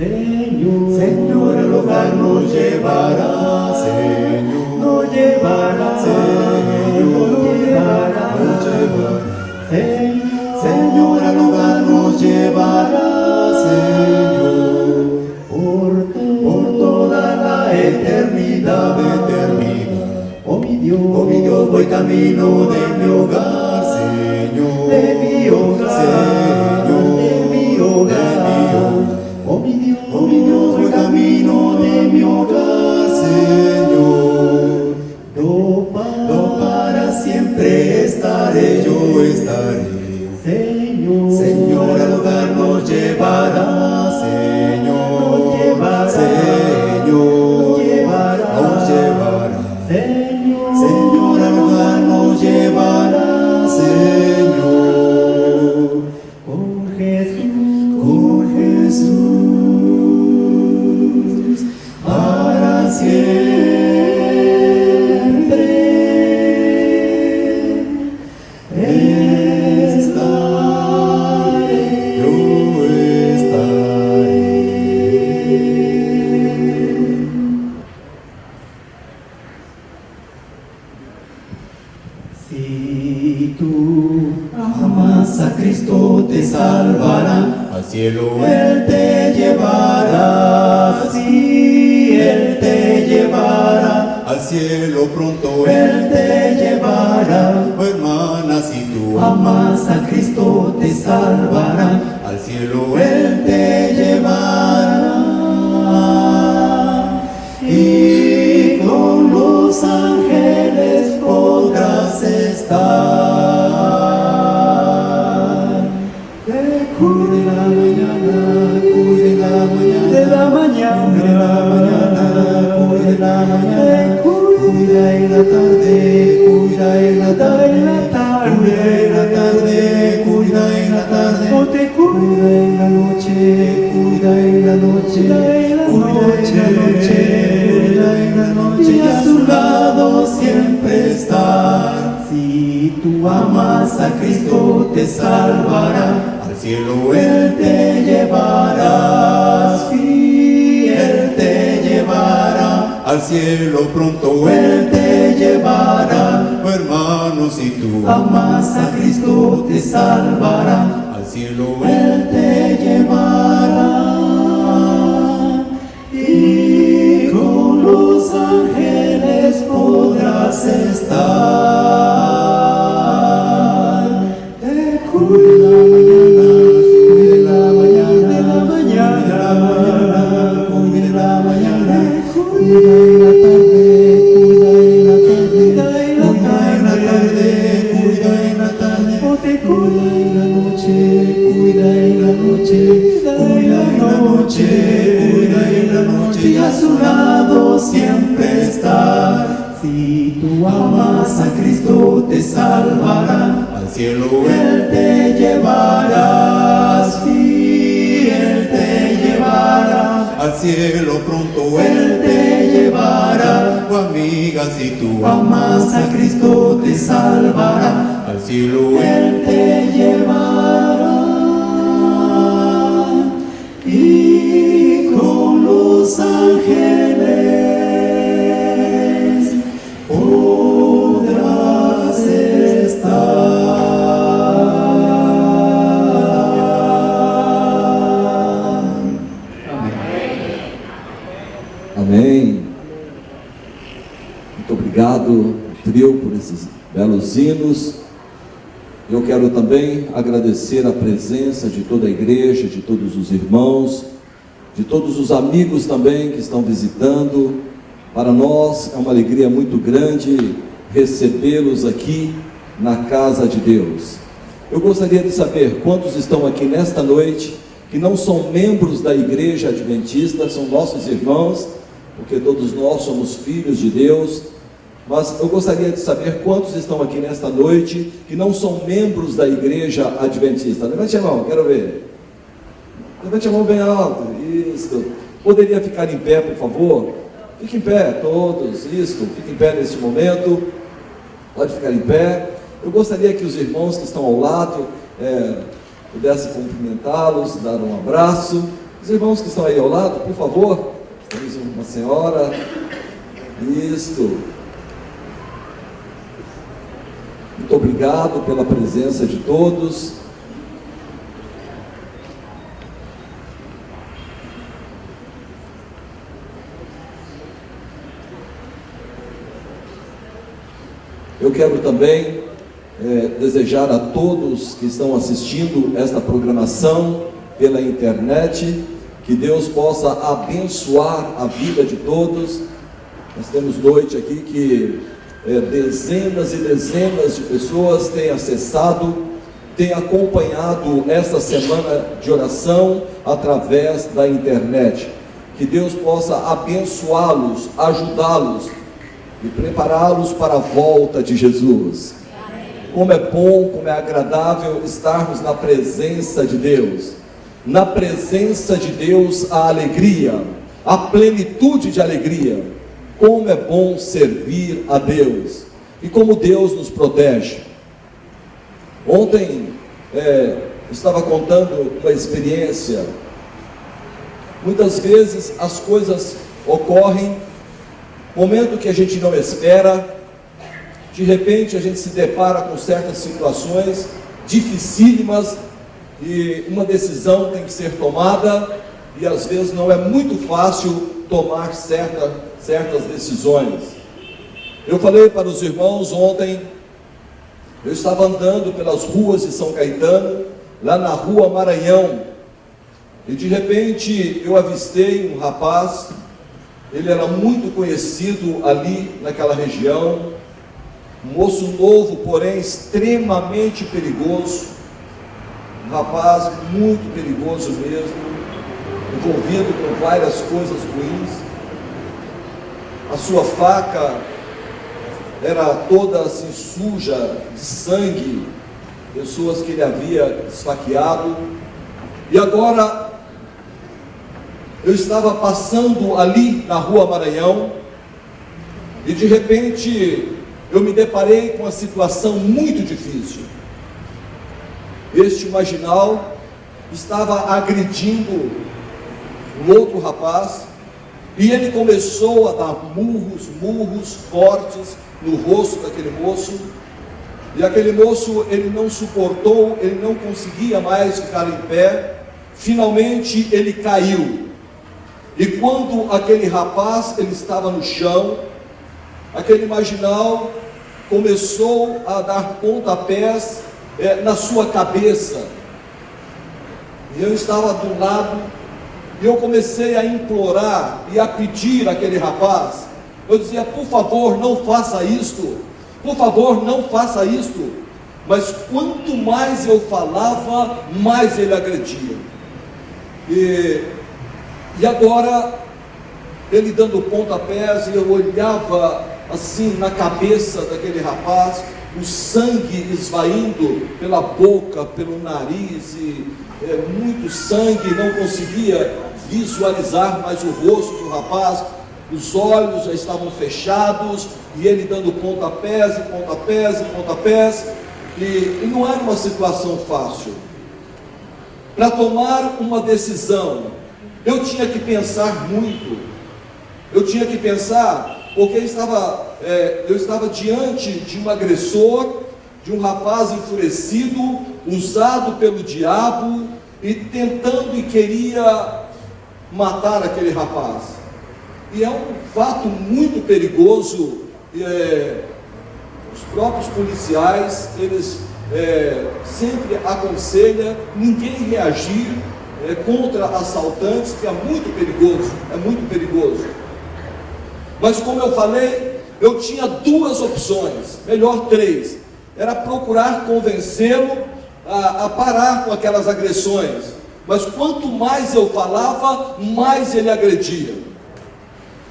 Señor, al hogar nos llevará, Señor, nos llevará, Señor, nos llevará, Señor, al hogar nos llevará, Señor, por toda la eternidad. Oh mi Dios, voy camino de mi hogar, Señor, de mi hogar, Señor, de mi hogar. Oh mi Dios, voy camino de mi hogar, Señor. No para siempre estaré, yo estaré. Señor, al hogar nos llevará, Señor, nos llevará, Señor, nos llevará, Señor, al hogar nos llevará, Señor, con Jesús, para siempre. Si tú amas a Cristo te salvará, al cielo Él te llevará. Si Él te llevará, al cielo pronto Él te llevará. Oh hermana, si tú amas a Cristo te salvará, al cielo Él te llevará. Y con los ángeles podrás estar. Te cuide la mañana, cuide la mañana, de la mañana, cuide la mañana, cuide la mañana, cuida en la tarde, cuida en la tarde, cuida en la tarde, cuida en la tarde, o te cuida en la noche, cuida en la noche, cuida en la noche. Y a su lado siempre estar. Si tú amas a Cristo te salvará, al cielo Él te llevará. Si Él te llevará, al cielo pronto Él te llevará. Oh hermano, si tú amas a Cristo te salvará, al cielo Él te llevará. Y con los ángeles podrás estar. Te cuide la mañana, de la mañana, cuide la mañana, cuida en la tarde, cuida en la tarde, cuida en la tarde, cuida en la tarde, o te cuida en la noche, cuida en la noche, cuida en la noche, cuida en la noche, y a su lado siempre estar. Si tú amas a Cristo te salvará, al cielo Él te llevará. Si Él te llevará, al cielo pronto Él te llevará. Oh amiga, si tú amas a Cristo te salvará, al cielo Él te llevará. Y con los ángeles podrás estar. Amém. Muito obrigado, trio, por esses belos hinos. Eu quero também agradecer a presença de toda a igreja, de todos os irmãos, de todos os amigos também que estão visitando. Para nós é uma alegria muito grande recebê-los aqui na casa de Deus. Eu gostaria de saber quantos estão aqui nesta noite que não são membros da igreja adventista, são nossos irmãos, porque todos nós somos filhos de Deus. Mas eu gostaria de saber quantos estão aqui nesta noite que não são membros da igreja adventista. Levante a mão, quero ver. Levante a mão bem alto, isso. Poderia ficar em pé, por favor? Fique em pé, todos, isso. Fique em pé neste momento. Pode ficar em pé. Eu gostaria que os irmãos que estão ao lado pudessem cumprimentá-los, dar um abraço. Os irmãos que estão aí ao lado, por favor. Temos uma senhora. Isto. Muito obrigado pela presença de todos. Eu quero também desejar a todos que estão assistindo esta programação pela internet, que Deus possa abençoar a vida de todos. Nós temos noite aqui que dezenas e dezenas de pessoas têm acessado, têm acompanhado esta semana de oração através da internet. Que Deus possa abençoá-los, ajudá-los e prepará-los para a volta de Jesus. Como é bom, como é agradável estarmos na presença de Deus. Na presença de Deus há alegria, há plenitude de alegria. Como é bom servir a Deus e como Deus nos protege. Ontem estava contando uma experiência. Muitas vezes as coisas ocorrem momento que a gente não espera. De repente a gente se depara com certas situações dificílimas e uma decisão tem que ser tomada, e às vezes não é muito fácil tomar certas decisões. Eu falei para os irmãos ontem, eu estava andando pelas ruas de São Caetano, lá na rua Maranhão, e de repente eu avistei um rapaz. Ele era muito conhecido ali naquela região, um moço novo, porém extremamente perigoso, um rapaz muito perigoso mesmo, envolvido com várias coisas ruins. A sua faca era toda assim suja de sangue, pessoas que ele havia esfaqueado. E agora eu estava passando ali na rua Maranhão e de repente eu me deparei com uma situação muito difícil. Este marginal estava agredindo um outro rapaz e ele começou a dar murros fortes no rosto daquele moço. E aquele moço, ele não suportou, ele não conseguia mais ficar em pé. Finalmente ele caiu. E quando aquele rapaz, ele estava no chão, aquele marginal começou a dar pontapés na sua cabeça. E eu estava do lado, e eu comecei a implorar e a pedir àquele rapaz. Eu dizia: por favor, não faça isto, por favor, não faça isto. Mas quanto mais eu falava, mais ele agredia. E agora, ele dando pontapés, e eu olhava assim na cabeça daquele rapaz, o sangue esvaindo pela boca, pelo nariz, e muito sangue, não conseguia visualizar mais o rosto do rapaz, os olhos já estavam fechados, e ele dando pontapés, e pontapés, e pontapés, e não era uma situação fácil. Para tomar uma decisão, eu tinha que pensar muito, porque eu estava diante de um agressor, de um rapaz enfurecido, usado pelo diabo, e tentando e queria matar aquele rapaz. E é um fato muito perigoso. Os próprios policiais, eles sempre aconselham ninguém reagir contra assaltantes, que é muito perigoso. Mas como eu falei, eu tinha duas opções, melhor três. Era procurar convencê-lo a parar com aquelas agressões. Mas quanto mais eu falava, mais ele agredia.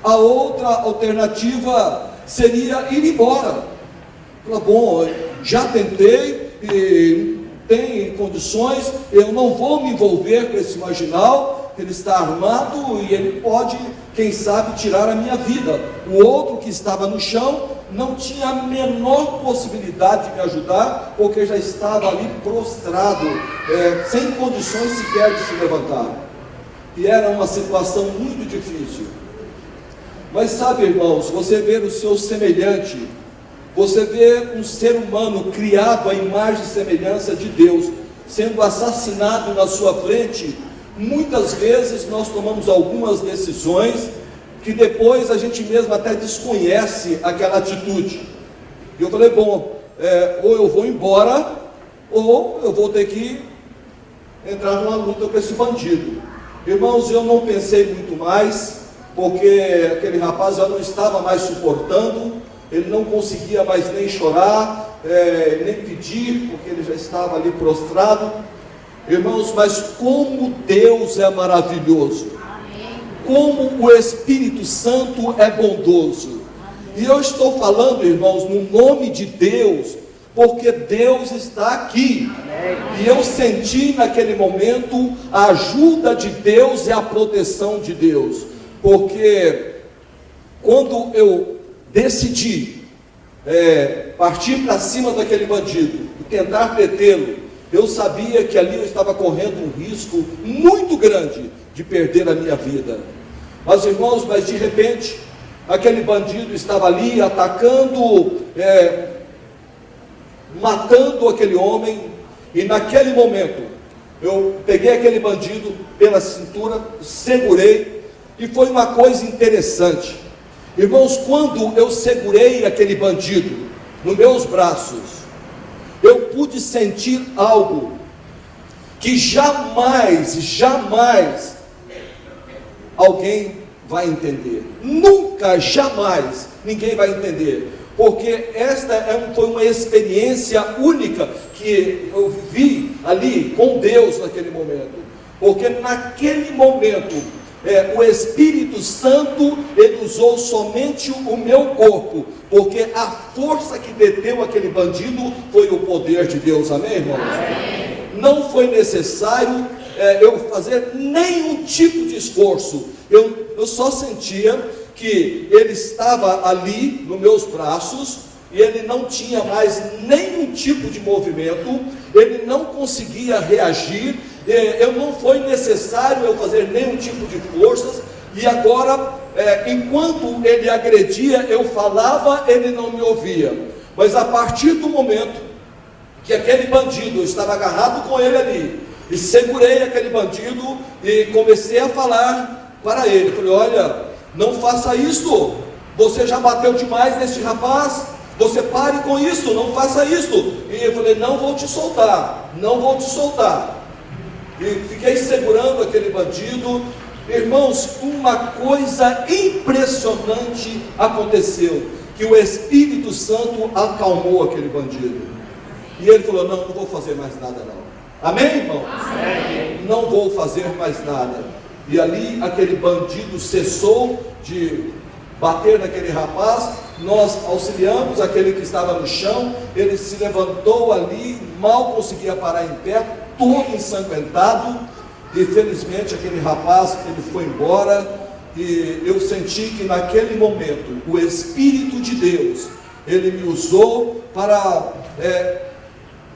A outra alternativa seria ir embora. Falar: bom, já tentei, e tem condições, eu não vou me envolver com esse marginal, ele está armado e ele pode, quem sabe, tirar a minha vida. O outro que estava no chão não tinha a menor possibilidade de me ajudar, porque já estava ali prostrado, sem condições sequer de se levantar. e era uma situação muito difícil. Mas sabe, irmãos, você vê o seu semelhante, você vê um ser humano criado à imagem e semelhança de Deus, sendo assassinado na sua frente, muitas vezes nós tomamos algumas decisões que depois a gente mesmo até desconhece aquela atitude. E eu falei, bom, ou eu vou embora, ou eu vou ter que entrar numa luta com esse bandido. Irmãos, eu não pensei muito mais, porque aquele rapaz já não estava mais suportando, ele não conseguia mais nem chorar, nem pedir, porque ele já estava ali prostrado. Irmãos, mas como Deus é maravilhoso, como o Espírito Santo é bondoso. E eu estou falando, irmãos, no nome de Deus, porque Deus está aqui. E eu senti naquele momento a ajuda de Deus e a proteção de Deus, porque quando eu decidi partir para cima daquele bandido e tentar detê-lo, eu sabia que ali eu estava correndo um risco muito grande de perder a minha vida. Mas irmãos, de repente, aquele bandido estava ali atacando, matando aquele homem, e naquele momento, eu peguei aquele bandido pela cintura, segurei, e foi uma coisa interessante. Irmãos, quando eu segurei aquele bandido nos meus braços, eu pude sentir algo que jamais alguém vai entender. Nunca, jamais ninguém vai entender. Porque esta foi uma experiência única que eu vivi ali com Deus naquele momento. Porque naquele momento, o Espírito Santo, ele usou somente o meu corpo, porque a força que deteu aquele bandido foi o poder de Deus, amém, irmãos? Amém. Não foi necessário eu fazer nenhum tipo de esforço, eu só sentia que ele estava ali nos meus braços, e ele não tinha mais nenhum tipo de movimento, ele não conseguia reagir, não foi necessário eu fazer nenhum tipo de forças, e agora, enquanto ele agredia, eu falava, ele não me ouvia. Mas a partir do momento que aquele bandido, eu estava agarrado com ele ali, e segurei aquele bandido, e comecei a falar para ele, falei, olha, não faça isso, você já bateu demais neste rapaz, você pare com isso, não faça isso. E eu falei, não vou te soltar, não vou te soltar. E fiquei segurando aquele bandido. Irmãos, uma coisa impressionante aconteceu, que o Espírito Santo acalmou aquele bandido, e ele falou, não vou fazer mais nada não. Amém, irmão? Amém. Não vou fazer mais nada. E ali aquele bandido cessou de bater naquele rapaz, nós auxiliamos aquele que estava no chão, ele se levantou ali, mal conseguia parar em pé, todo ensanguentado, e felizmente aquele rapaz, ele foi embora, e eu senti que naquele momento, o Espírito de Deus, ele me usou para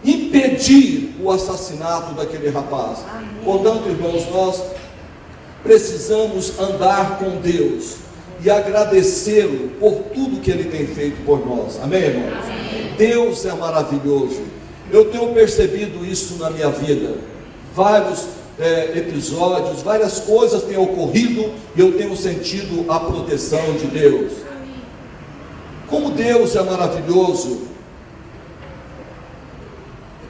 impedir o assassinato daquele rapaz. Amém. Portanto, irmãos, nós precisamos andar com Deus e agradecê-lo por tudo que Ele tem feito por nós, amém, irmãos? Amém. Deus é maravilhoso. Eu tenho percebido isso na minha vida, vários episódios, várias coisas têm ocorrido, e eu tenho sentido a proteção de Deus. Como Deus é maravilhoso.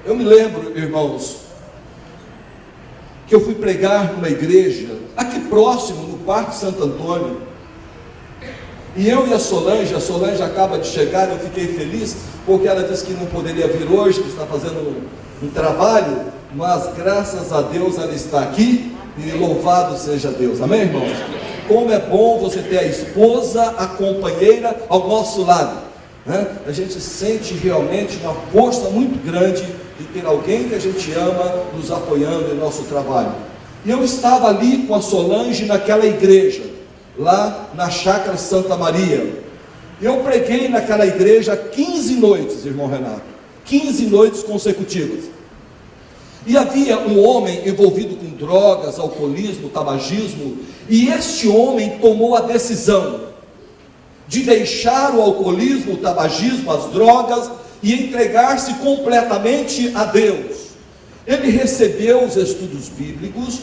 Eu me lembro, irmãos, que eu fui pregar numa igreja aqui próximo, no Parque Santo Antônio, e eu e a Solange acaba de chegar, eu fiquei feliz, porque ela disse que não poderia vir hoje, que está fazendo um trabalho, mas graças a Deus ela está aqui, e louvado seja Deus, amém, irmãos? Como é bom você ter a esposa, a companheira ao nosso lado, né? A gente sente realmente uma força muito grande de ter alguém que a gente ama nos apoiando em nosso trabalho. E eu estava ali com a Solange naquela igreja, lá na Chácara Santa Maria. Eu preguei naquela igreja 15 noites, irmão Renato, 15 noites consecutivas. E havia um homem envolvido com drogas, alcoolismo, tabagismo, e este homem tomou a decisão de deixar o alcoolismo, o tabagismo, as drogas e entregar-se completamente a Deus. Ele recebeu os estudos bíblicos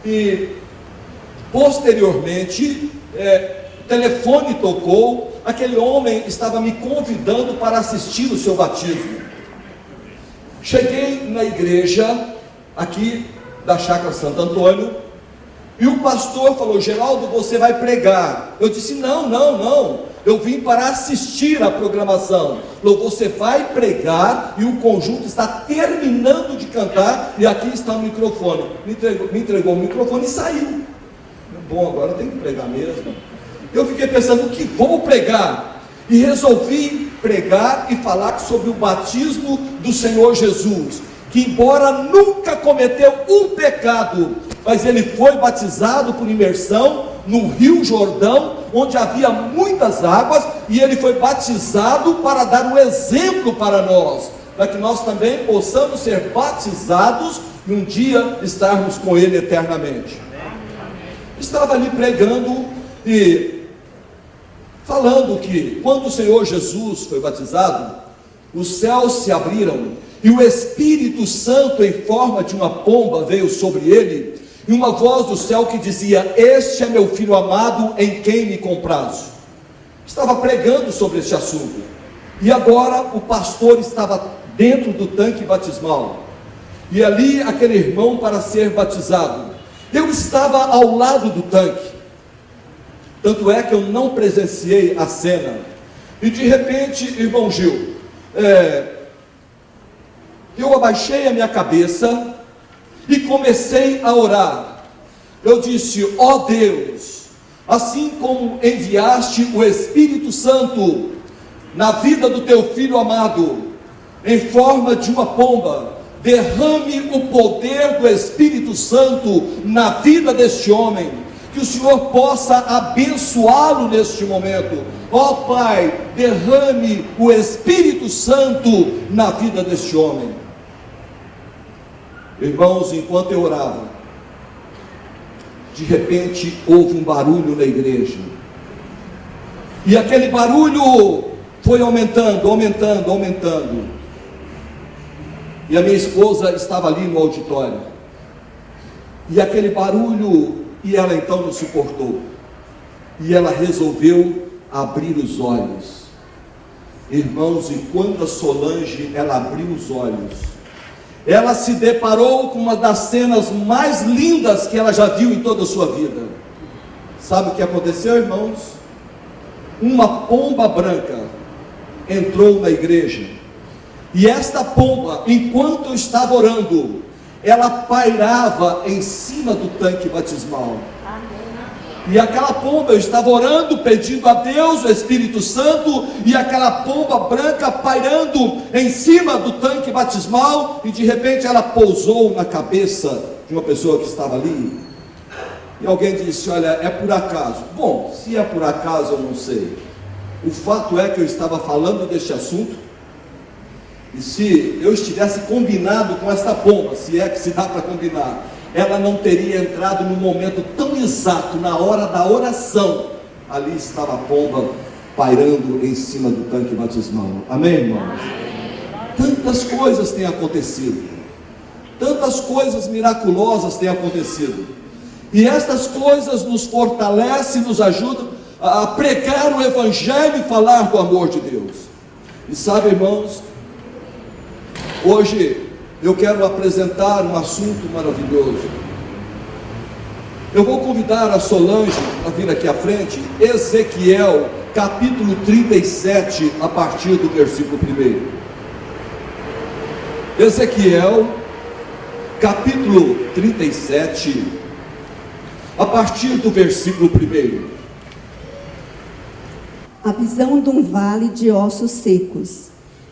e posteriormente o telefone tocou, aquele homem estava me convidando para assistir o seu batismo. Cheguei na igreja aqui da Chácara Santo Antônio e o pastor falou: Geraldo, você vai pregar. Eu disse: não, eu vim para assistir a programação. Falou: você vai pregar e o conjunto está terminando de cantar e aqui está o microfone. Me entregou o microfone e saiu. Bom, agora tem que pregar mesmo. Eu fiquei pensando: o que vou pregar? E resolvi pregar e falar sobre o batismo do Senhor Jesus, que embora nunca cometeu um pecado, mas ele foi batizado por imersão no Rio Jordão, onde havia muitas águas, e ele foi batizado para dar um exemplo para nós, para que nós também possamos ser batizados e um dia estarmos com ele eternamente. Estava ali pregando e falando que quando o Senhor Jesus foi batizado, os céus se abriram e o Espírito Santo em forma de uma pomba veio sobre ele, e uma voz do céu que dizia: este é meu filho amado, em quem me comprazo. Estava pregando sobre este assunto, e agora o pastor estava dentro do tanque batismal, e ali aquele irmão para ser batizado. Eu estava ao lado do tanque, tanto é que eu não presenciei a cena, e de repente, irmão Gil, eu abaixei a minha cabeça e comecei a orar. Eu disse: ó Deus, assim como enviaste o Espírito Santo na vida do teu filho amado, em forma de uma pomba, derrame o poder do Espírito Santo na vida deste homem, que o Senhor possa abençoá-lo neste momento. Ó Pai, derrame o Espírito Santo na vida deste homem. Irmãos, enquanto eu orava, de repente houve um barulho na igreja, e aquele barulho foi aumentando, e a minha esposa estava ali no auditório, e aquele barulho, e ela então não suportou, e ela resolveu abrir os olhos. Irmãos, e quando a Solange ela abriu os olhos, ela se deparou com uma das cenas mais lindas que ela já viu em toda a sua vida. Sabe o que aconteceu, irmãos? Uma pomba branca entrou na igreja, e esta pomba, enquanto eu estava orando, ela pairava em cima do tanque batismal. E aquela pomba, eu estava orando, pedindo a Deus o Espírito Santo, e aquela pomba branca pairando em cima do tanque batismal, e de repente ela pousou na cabeça de uma pessoa que estava ali, e alguém disse: olha, é por acaso. Bom, se é por acaso eu não sei, o fato é que eu estava falando deste assunto, e se eu estivesse combinado com esta pomba, se é que se dá para combinar, ela não teria entrado no momento tão exato, na hora da oração. Ali estava a pomba pairando em cima do tanque batismal. Amém, irmãos? Tantas coisas têm acontecido, tantas coisas miraculosas têm acontecido, e estas coisas nos fortalecem, nos ajudam a pregar o Evangelho e falar do amor de Deus. E sabe, irmãos, hoje eu quero apresentar um assunto maravilhoso. Eu vou convidar a Solange a vir aqui à frente. Ezequiel, capítulo 37, a partir do versículo 1. Ezequiel, capítulo 37, a partir do versículo 1. A visão de um vale de ossos secos.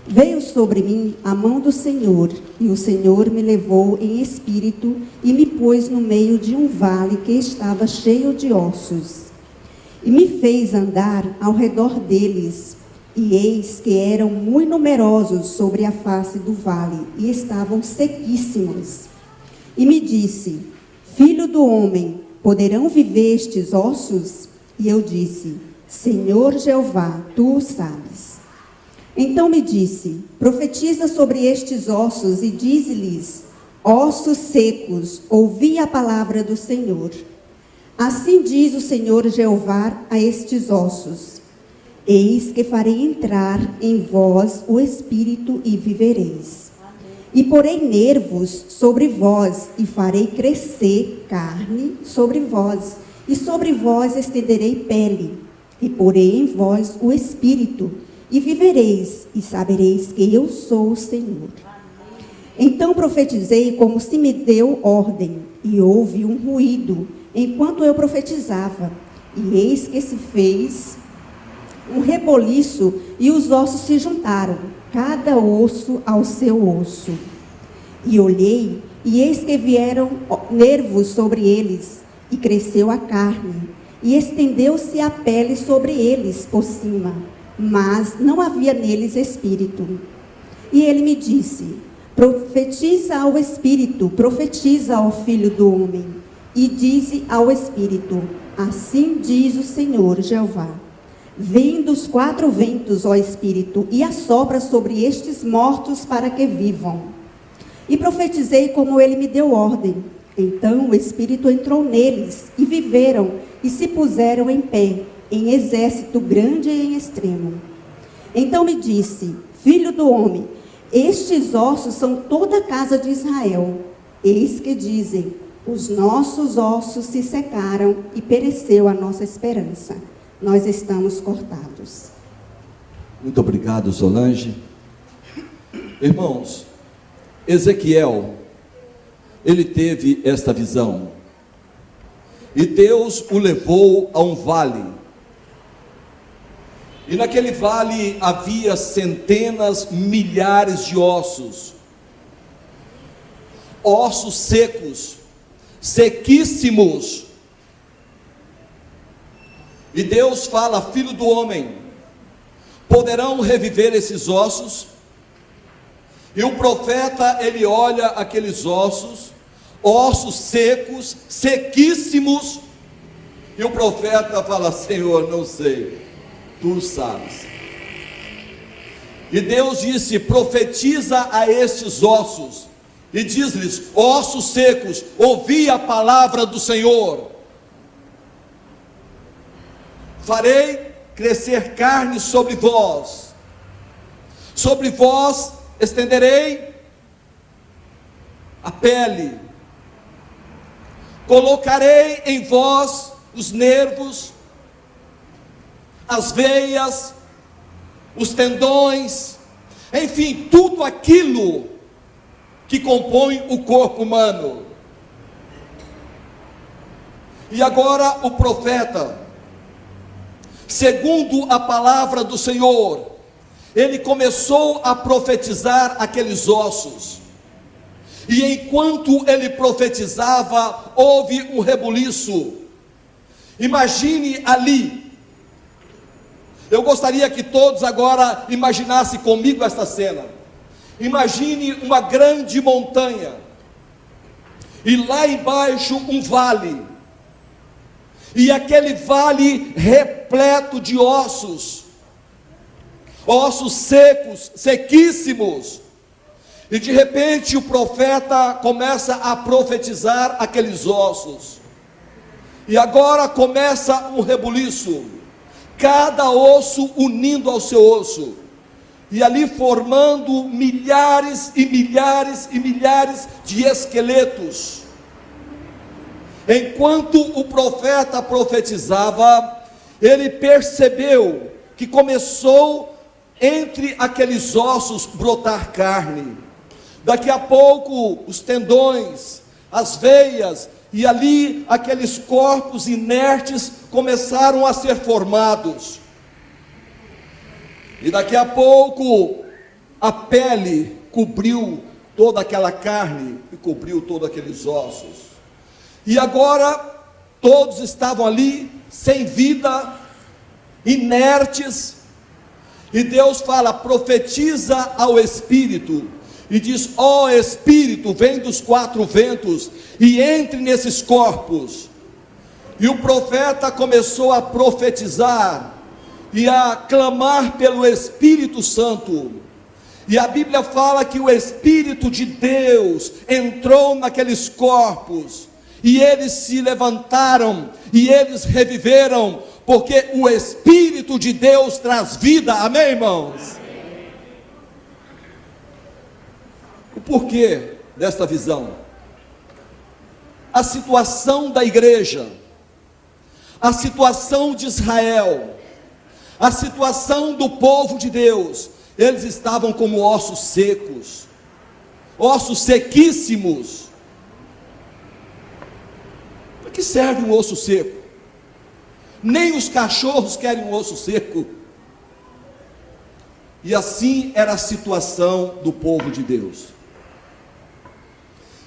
Veio sobre mim a mão do Senhor, e o Senhor me levou em espírito e me pôs no meio de um vale que estava cheio de ossos. E me fez andar ao redor deles, E eis que eram muito numerosos sobre a face do vale, e estavam sequíssimos. E me disse: Filho do homem, poderão viver estes ossos? E eu disse: Senhor Jeová, tu o sabes. Então me disse: Profetiza sobre estes ossos e dize-lhes: Ossos secos, ouvi a palavra do Senhor. Assim diz o Senhor Jeová a estes ossos: Eis que farei entrar em vós o Espírito e vivereis. E porei nervos sobre vós, e farei crescer carne sobre vós, e sobre vós estenderei pele, e porei em vós o Espírito, e vivereis, e sabereis que eu sou o Senhor. Então profetizei como se me deu ordem, e houve um ruído, enquanto eu profetizava, e eis que se fez um reboliço, e os ossos se juntaram, cada osso ao seu osso. E olhei, e eis que vieram nervos sobre eles, e cresceu a carne, e estendeu-se a pele sobre eles por cima, mas não havia neles espírito. E ele me disse: Profetiza ao Espírito, profetiza ao Filho do Homem, e dize ao Espírito: Assim diz o Senhor Jeová: Vem dos quatro ventos, ó Espírito, e assopra sobre estes mortos para que vivam. E profetizei como ele me deu ordem. Então o Espírito entrou neles, e viveram, e se puseram em pé, em exército grande e em extremo. Então me disse: Filho do homem, estes ossos são toda a casa de Israel. Eis que dizem: Os nossos ossos se secaram, e pereceu a nossa esperança. Nós estamos cortados. Muito obrigado, Solange. Irmãos, Ezequiel, ele teve esta visão, e Deus o levou a um vale, e naquele vale havia centenas, milhares de ossos secos, sequíssimos. E Deus fala: Filho do homem, poderão reviver esses ossos? E o profeta, ele olha aqueles ossos secos, sequíssimos, e o profeta fala: Senhor, não sei, tu sabes. E Deus disse: profetiza a estes ossos, e diz-lhes: ossos secos, ouvi a palavra do Senhor. Farei crescer carne sobre vós estenderei a pele, colocarei em vós os nervos, as veias, os tendões, enfim, tudo aquilo que compõe o corpo humano. E agora o profeta, segundo a palavra do Senhor, ele começou a profetizar aqueles ossos, e enquanto ele profetizava, houve um rebuliço. Imagine ali, eu gostaria que todos agora imaginassem comigo esta cena. Imagine uma grande montanha, e lá embaixo um vale, e aquele vale repleto de ossos secos, sequíssimos. E de repente o profeta começa a profetizar aqueles ossos, e agora começa um rebuliço, cada osso unindo ao seu osso, e ali formando milhares e milhares e milhares de esqueletos. Enquanto o profeta profetizava, ele percebeu que começou entre aqueles ossos brotar carne. Daqui a pouco os tendões, as veias, e ali aqueles corpos inertes começaram a ser formados. E daqui a pouco a pele cobriu toda aquela carne e cobriu todos aqueles ossos. E agora todos estavam ali sem vida, inertes. E Deus fala: profetiza ao Espírito, e diz: ó Espírito, vem dos quatro ventos e entre nesses corpos. E o profeta começou a profetizar e a clamar pelo Espírito Santo. E a Bíblia fala que o Espírito de Deus entrou naqueles corpos, e eles se levantaram, e eles reviveram, porque o Espírito de Deus traz vida. Amém, irmãos? O porquê desta visão? A situação da igreja, a situação de Israel, a situação do povo de Deus. Eles estavam como ossos secos, ossos sequíssimos. Para que serve um osso seco? Nem os cachorros querem um osso seco. E assim era a situação do povo de Deus.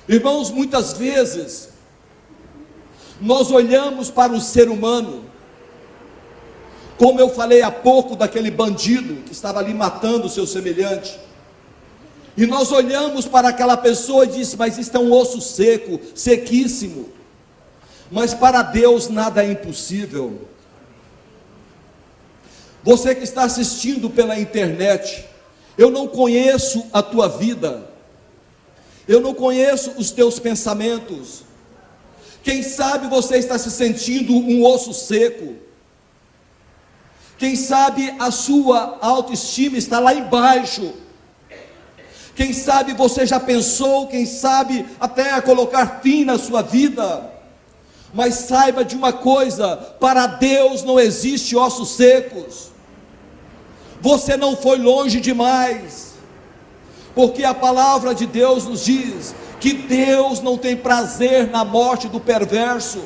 Irmãos, muitas vezes nós olhamos para o ser humano, como eu falei há pouco daquele bandido que estava ali matando o seu semelhante, e nós olhamos para aquela pessoa e diz: mas isso é um osso seco, sequíssimo. Mas para Deus nada é impossível. Você que está assistindo pela internet, eu não conheço a tua vida, eu não conheço os teus pensamentos. Quem sabe você está se sentindo um osso seco. Quem sabe a sua autoestima está lá embaixo. Quem sabe você já pensou, quem sabe até a colocar fim na sua vida. Mas saiba de uma coisa: para Deus não existe ossos secos. Você não foi longe demais, porque a palavra de Deus nos diz que Deus não tem prazer na morte do perverso.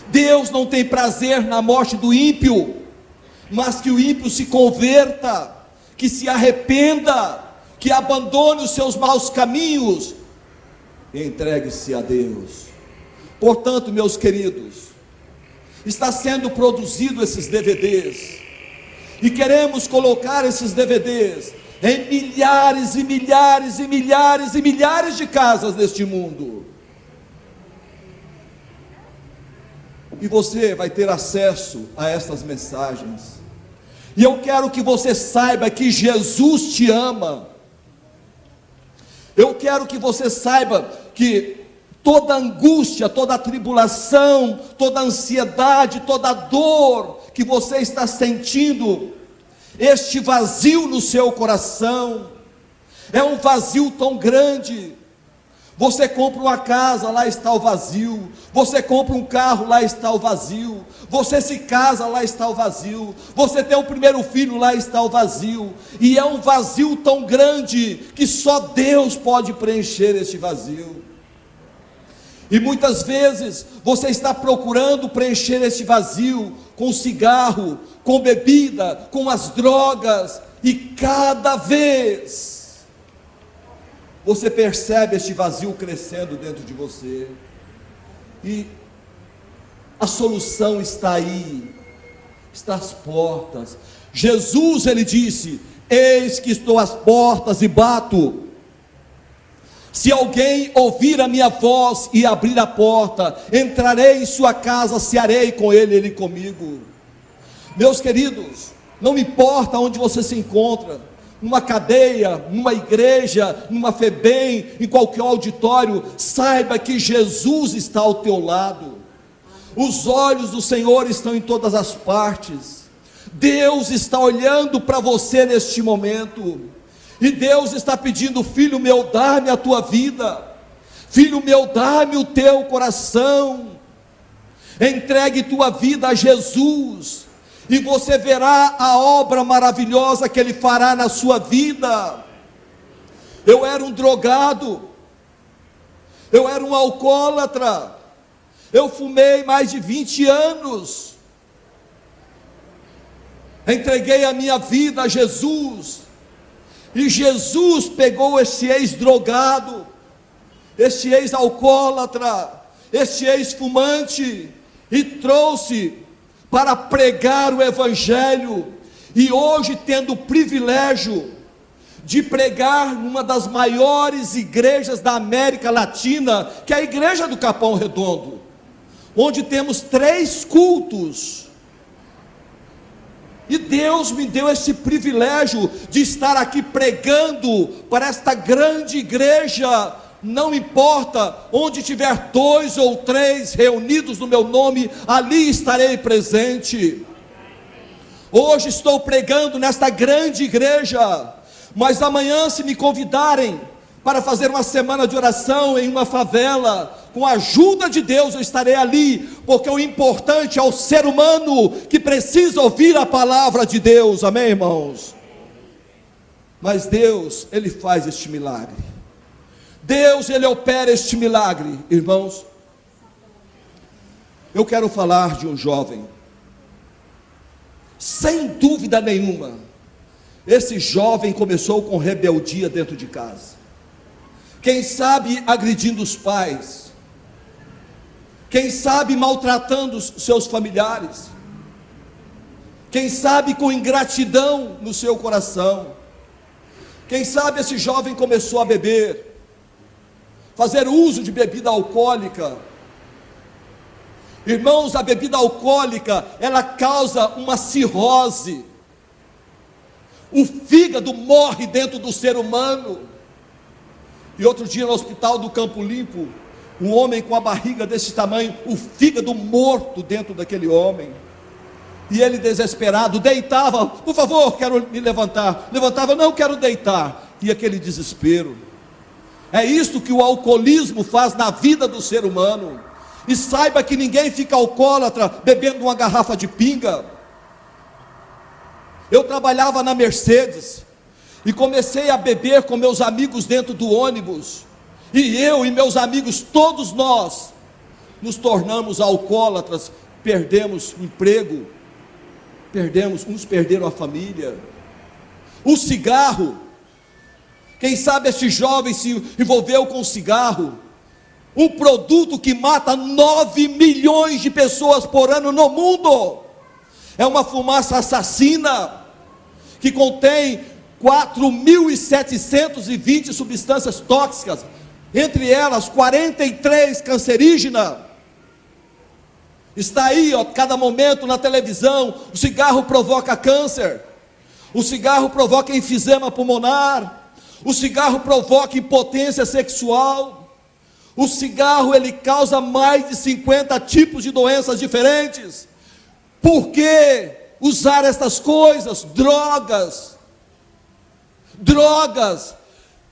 Deus não tem prazer na morte do ímpio, mas que o ímpio se converta, que se arrependa, que abandone os seus maus caminhos e entregue-se a Deus. Portanto, meus queridos, está sendo produzido esses DVDs, e queremos colocar esses DVDs em milhares e milhares e milhares e milhares de casas neste mundo. E você vai ter acesso a essas mensagens. E eu quero que você saiba que Jesus te ama. Eu quero que você saiba que toda angústia, toda tribulação, toda ansiedade, toda dor que você está sentindo, este vazio no seu coração, é um vazio tão grande. Você compra uma casa, lá está o vazio. Você compra um carro, lá está o vazio. Você se casa, lá está o vazio. Você tem o primeiro filho, lá está o vazio. E é um vazio tão grande que só Deus pode preencher este vazio. E muitas vezes você está procurando preencher este vazio com cigarro, com bebida, com as drogas, e cada vez você percebe este vazio crescendo dentro de você. E a solução está aí, está às portas. Jesus, ele disse: eis que estou às portas e bato. Se alguém ouvir a minha voz e abrir a porta, entrarei em sua casa, cearei com ele, ele comigo. Meus queridos, não importa onde você se encontra, numa cadeia, numa igreja, numa FEBEM, em qualquer auditório, saiba que Jesus está ao teu lado. Os olhos do Senhor estão em todas as partes. Deus está olhando para você neste momento. E Deus está pedindo: filho meu, dá-me a tua vida. Filho meu, dá-me o teu coração. Entregue tua vida a Jesus, e você verá a obra maravilhosa que Ele fará na sua vida. Eu era um drogado, eu era um alcoólatra, eu fumei mais de 20 anos, entreguei a minha vida a Jesus, e Jesus pegou este ex-drogado, este ex-alcoólatra, este ex-fumante, e trouxe para pregar o Evangelho. E hoje, tendo o privilégio de pregar numa das maiores igrejas da América Latina, que é a igreja do Capão Redondo, onde temos 3 cultos, e Deus me deu esse privilégio de estar aqui pregando para esta grande igreja. Não importa onde tiver 2 ou 3 reunidos no meu nome, ali estarei presente. Hoje estou pregando nesta grande igreja, mas amanhã, se me convidarem para fazer uma semana de oração em uma favela, com a ajuda de Deus eu estarei ali, porque o importante é o ser humano que precisa ouvir a palavra de Deus, amém, irmãos? Mas Deus, Ele faz este milagre, Deus, Ele opera este milagre, irmãos. Eu quero falar de um jovem, sem dúvida nenhuma, esse jovem começou com rebeldia dentro de casa, quem sabe agredindo os pais, quem sabe maltratando os seus familiares, quem sabe com ingratidão no seu coração, quem sabe esse jovem começou a beber, fazer uso de bebida alcoólica. Irmãos, a bebida alcoólica, ela causa uma cirrose, o fígado morre dentro do ser humano. E outro dia no hospital do Campo Limpo, um homem com a barriga desse tamanho, o fígado morto dentro daquele homem, e ele desesperado, deitava, por favor, quero me levantar, levantava, não quero deitar, e aquele desespero. É isso que o alcoolismo faz na vida do ser humano. E saiba que ninguém fica alcoólatra bebendo uma garrafa de pinga. Eu trabalhava na Mercedes e comecei a beber com meus amigos dentro do ônibus, e eu e meus amigos, todos nós nos tornamos alcoólatras, perdemos o emprego, uns perderam a família. O cigarro, quem sabe este jovem se envolveu com o cigarro, um produto que mata 9 milhões de pessoas por ano no mundo. É uma fumaça assassina, que contém 4.720 substâncias tóxicas, entre elas 43 cancerígenas. Está aí, ó, cada momento na televisão. O cigarro provoca câncer, o cigarro provoca enfisema pulmonar, o cigarro provoca impotência sexual, o cigarro, ele causa mais de 50 tipos de doenças diferentes. Por que usar essas coisas? Drogas.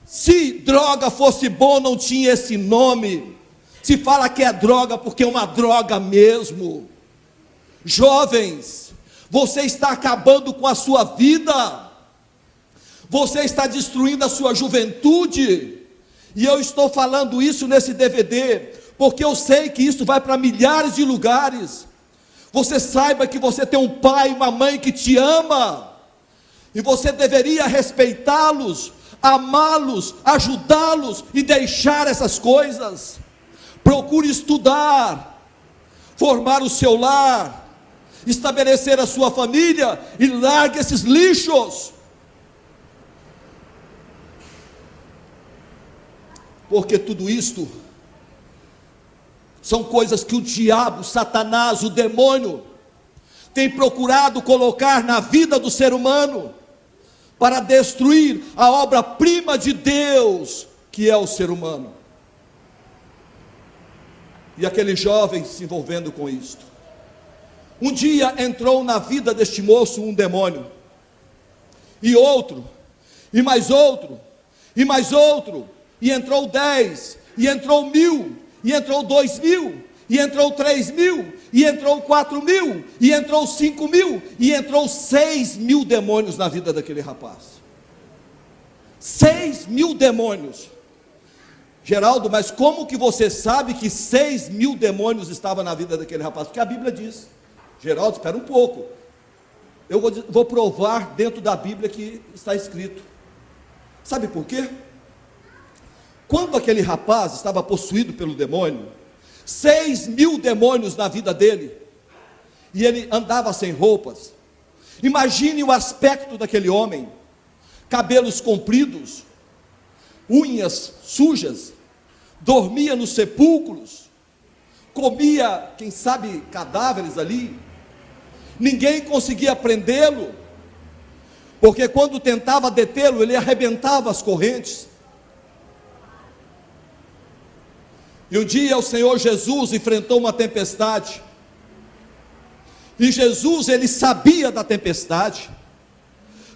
Se droga fosse bom, não tinha esse nome. Se fala que é droga porque é uma droga mesmo. Jovens, você está acabando com a sua vida, você está destruindo a sua juventude. E eu estou falando isso nesse DVD, porque eu sei que isso vai para milhares de lugares. Você saiba que você tem um pai e uma mãe que te ama, e você deveria respeitá-los, amá-los, ajudá-los e deixar essas coisas. Procure estudar, formar o seu lar, estabelecer a sua família, e largue esses lixos. Porque tudo isto são coisas que o diabo, Satanás, o demônio, tem procurado colocar na vida do ser humano, para destruir a obra-prima de Deus, que é o ser humano. E aquele jovem se envolvendo com isto. Um dia entrou na vida deste moço um demônio, e outro, e mais outro, e mais outro, e entrou 10, e entrou 1000, e entrou 2000, e entrou 3.000, e entrou 4.000, e entrou 5.000, e entrou 6.000 demônios na vida daquele rapaz. 6.000 demônios. Geraldo, mas como que você sabe que 6.000 demônios estavam na vida daquele rapaz? Porque a Bíblia diz. Geraldo, espera um pouco, eu vou provar dentro da Bíblia que está escrito. Sabe por quê? Quando aquele rapaz estava possuído pelo demônio, 6.000 demônios na vida dele, e ele andava sem roupas, Imagine o aspecto daquele homem: cabelos compridos, unhas sujas, dormia nos sepulcros, comia, quem sabe, cadáveres ali. Ninguém conseguia prendê-lo, porque quando tentava detê-lo, ele arrebentava as correntes. E um dia o Senhor Jesus enfrentou uma tempestade, e Jesus, ele sabia da tempestade,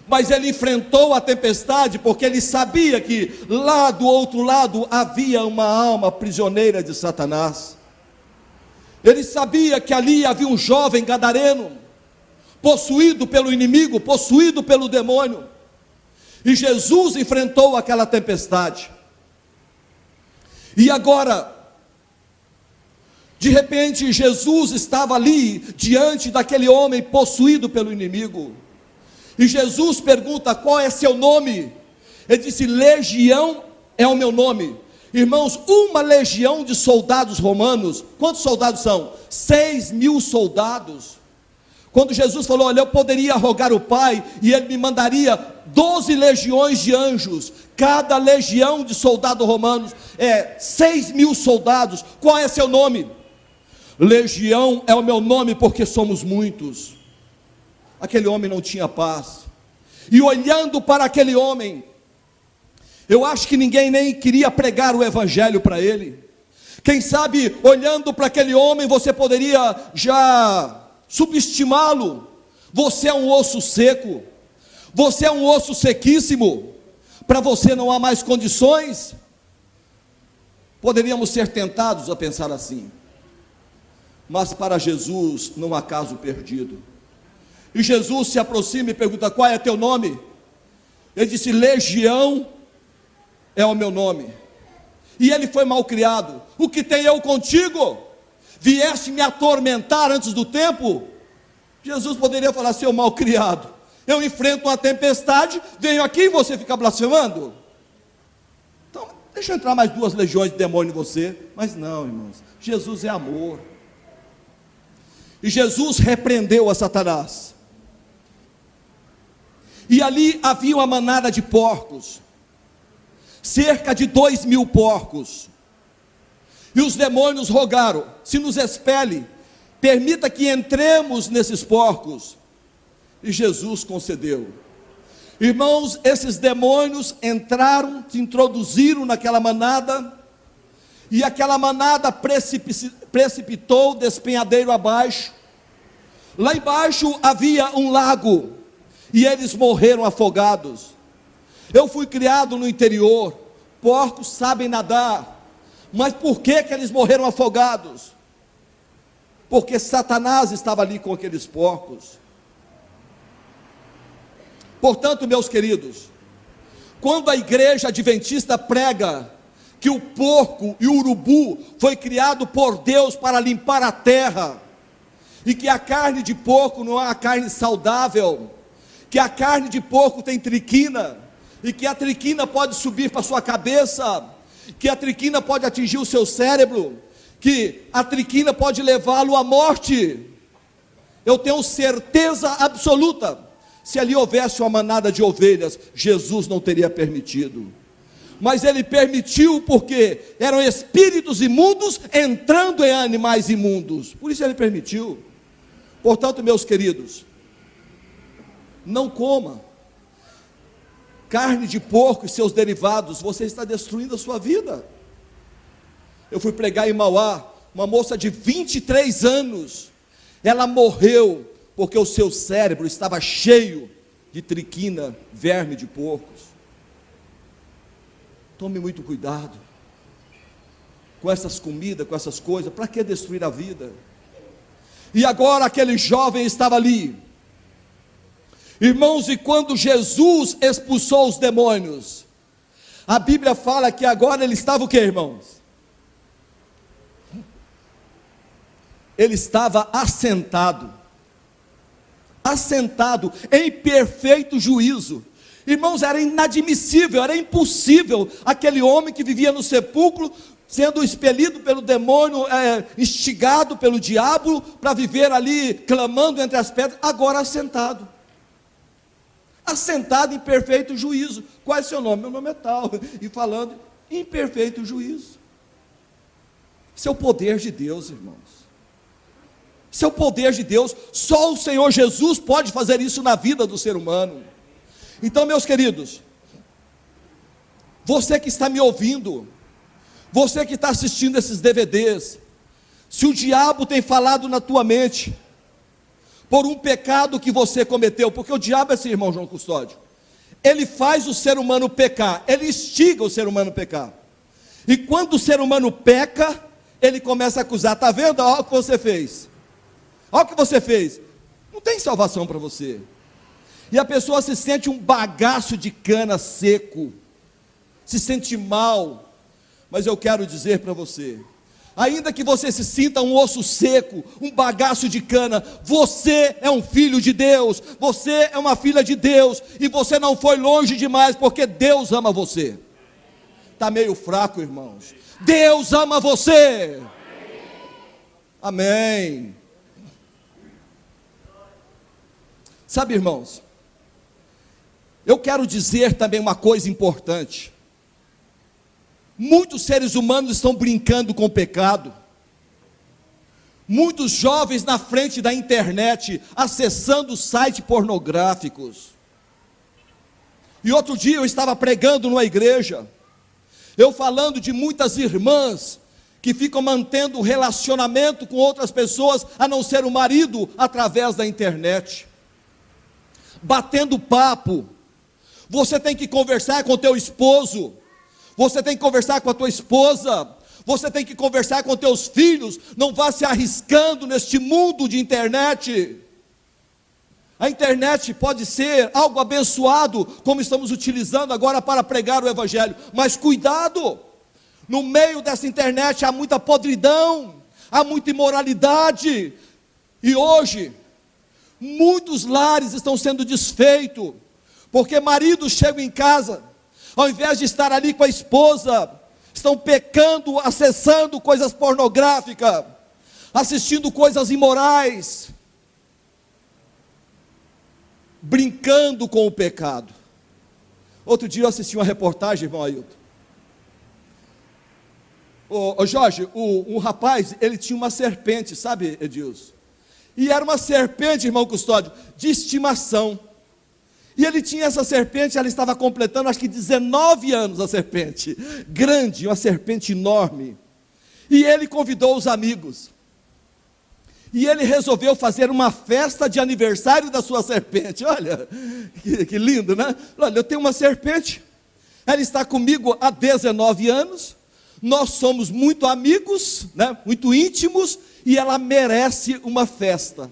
mas ele enfrentou a tempestade porque ele sabia que lá do outro lado havia uma alma prisioneira de Satanás. Ele sabia que ali havia um jovem gadareno, possuído pelo inimigo, possuído pelo demônio, e Jesus enfrentou aquela tempestade. E agora, de repente, Jesus estava ali, diante daquele homem possuído pelo inimigo, e Jesus pergunta: qual é seu nome? Ele disse: Legião é o meu nome. Irmãos, uma legião de soldados romanos, quantos soldados são? 6.000 soldados. Quando Jesus falou: olha, eu poderia rogar o Pai, e Ele me mandaria 12 legiões de anjos. Cada legião de soldados romanos é 6.000 soldados. Qual é seu nome? Legião é o meu nome, porque somos muitos. Aquele homem não tinha paz, e olhando para aquele homem, eu acho que ninguém nem queria pregar o evangelho para ele. Quem sabe, olhando para aquele homem, você poderia já subestimá-lo. Você é um osso seco, você é um osso sequíssimo, para você não há mais condições. Poderíamos ser tentados a pensar assim, mas para Jesus não há caso perdido. E Jesus se aproxima e pergunta: qual é teu nome? Ele disse: Legião é o meu nome. E ele foi mal criado. O que tenho eu contigo? Vieste me atormentar antes do tempo? Jesus poderia falar: seu mal criado, eu enfrento uma tempestade, venho aqui e você fica blasfemando? Então, deixa eu entrar mais 2 legiões de demônio em você. Mas não, irmãos, Jesus é amor. E Jesus repreendeu a Satanás. E ali havia uma manada de porcos, cerca de 2.000 porcos. E os demônios rogaram: se nos expele, permita que entremos nesses porcos. E Jesus concedeu. Irmãos, esses demônios entraram, se introduziram naquela manada, e aquela manada precipitou despenhadeiro abaixo. Lá embaixo havia um lago, e eles morreram afogados. Eu fui criado no interior, porcos sabem nadar, mas por que eles morreram afogados? Porque Satanás estava ali com aqueles porcos. Portanto, meus queridos, quando a igreja adventista prega que o porco e o urubu foi criado por Deus para limpar a terra, e que a carne de porco não é uma carne saudável, que a carne de porco tem triquina, e que a triquina pode subir para a sua cabeça, que a triquina pode atingir o seu cérebro, que a triquina pode levá-lo à morte, eu tenho certeza absoluta, se ali houvesse uma manada de ovelhas, Jesus não teria permitido. Mas ele permitiu porque eram espíritos imundos entrando em animais imundos, por isso ele permitiu. Portanto, meus queridos, não coma carne de porco e seus derivados, você está destruindo a sua vida. Eu fui pregar em Mauá, uma moça de 23 anos, ela morreu porque o seu cérebro estava cheio de triquina, verme de porcos. Tome muito cuidado com essas comidas, com essas coisas. Para que destruir a vida? E agora aquele jovem estava ali, irmãos, e quando Jesus expulsou os demônios, a Bíblia fala que agora ele estava o que, irmãos? Ele estava assentado em perfeito juízo. Irmãos, era inadmissível, era impossível, aquele homem que vivia no sepulcro, sendo expelido pelo demônio, instigado pelo diabo, para viver ali, clamando entre as pedras, agora assentado. assentado em perfeito juízo. Qual é seu nome? Meu nome é tal. E falando em perfeito juízo. Isso é o poder de Deus, irmãos. Isso é o poder de Deus. Só o Senhor Jesus pode fazer isso na vida do ser humano. Então, meus queridos, você que está me ouvindo, você que está assistindo esses DVDs, se o diabo tem falado na tua mente, por um pecado que você cometeu, porque o diabo é assim, irmão João Custódio, ele faz o ser humano pecar, ele instiga o ser humano a pecar, e quando o ser humano peca, ele começa a acusar, está vendo? Olha o que você fez, olha o que você fez, não tem salvação para você, e a pessoa se sente um bagaço de cana seco, se sente mal, mas eu quero dizer para você, ainda que você se sinta um osso seco, um bagaço de cana, você é um filho de Deus, você é uma filha de Deus, e você não foi longe demais, porque Deus ama você. Está meio fraco, irmãos. Deus ama você. Amém. Sabe, irmãos, eu quero dizer também uma coisa importante. Muitos seres humanos estão brincando com o pecado. Muitos jovens na frente da internet, acessando sites pornográficos. E outro dia eu estava pregando numa igreja, eu falando de muitas irmãs que ficam mantendo um relacionamento com outras pessoas, a não ser o marido, através da internet. Batendo papo. Você tem que conversar com o teu esposo, você tem que conversar com a tua esposa, você tem que conversar com teus filhos, não vá se arriscando neste mundo de internet. A internet pode ser algo abençoado, como estamos utilizando agora para pregar o Evangelho, mas cuidado, no meio dessa internet há muita podridão, há muita imoralidade, e hoje, muitos lares estão sendo desfeitos, porque maridos chegam em casa, ao invés de estar ali com a esposa, estão pecando, acessando coisas pornográficas, assistindo coisas imorais, brincando com o pecado. Outro dia eu assisti uma reportagem, irmão Ailton. Ô Jorge, um rapaz, ele tinha uma serpente, sabe, Edilson? E era uma serpente, irmão Custódio, de estimação. E ele tinha essa serpente, ela estava completando, acho que 19 anos a serpente. Grande, uma serpente enorme. E ele convidou os amigos. E ele resolveu fazer uma festa de aniversário da sua serpente. Olha, que lindo, né? Olha, eu tenho uma serpente, ela está comigo há 19 anos, nós somos muito amigos, né? Muito íntimos, e ela merece uma festa.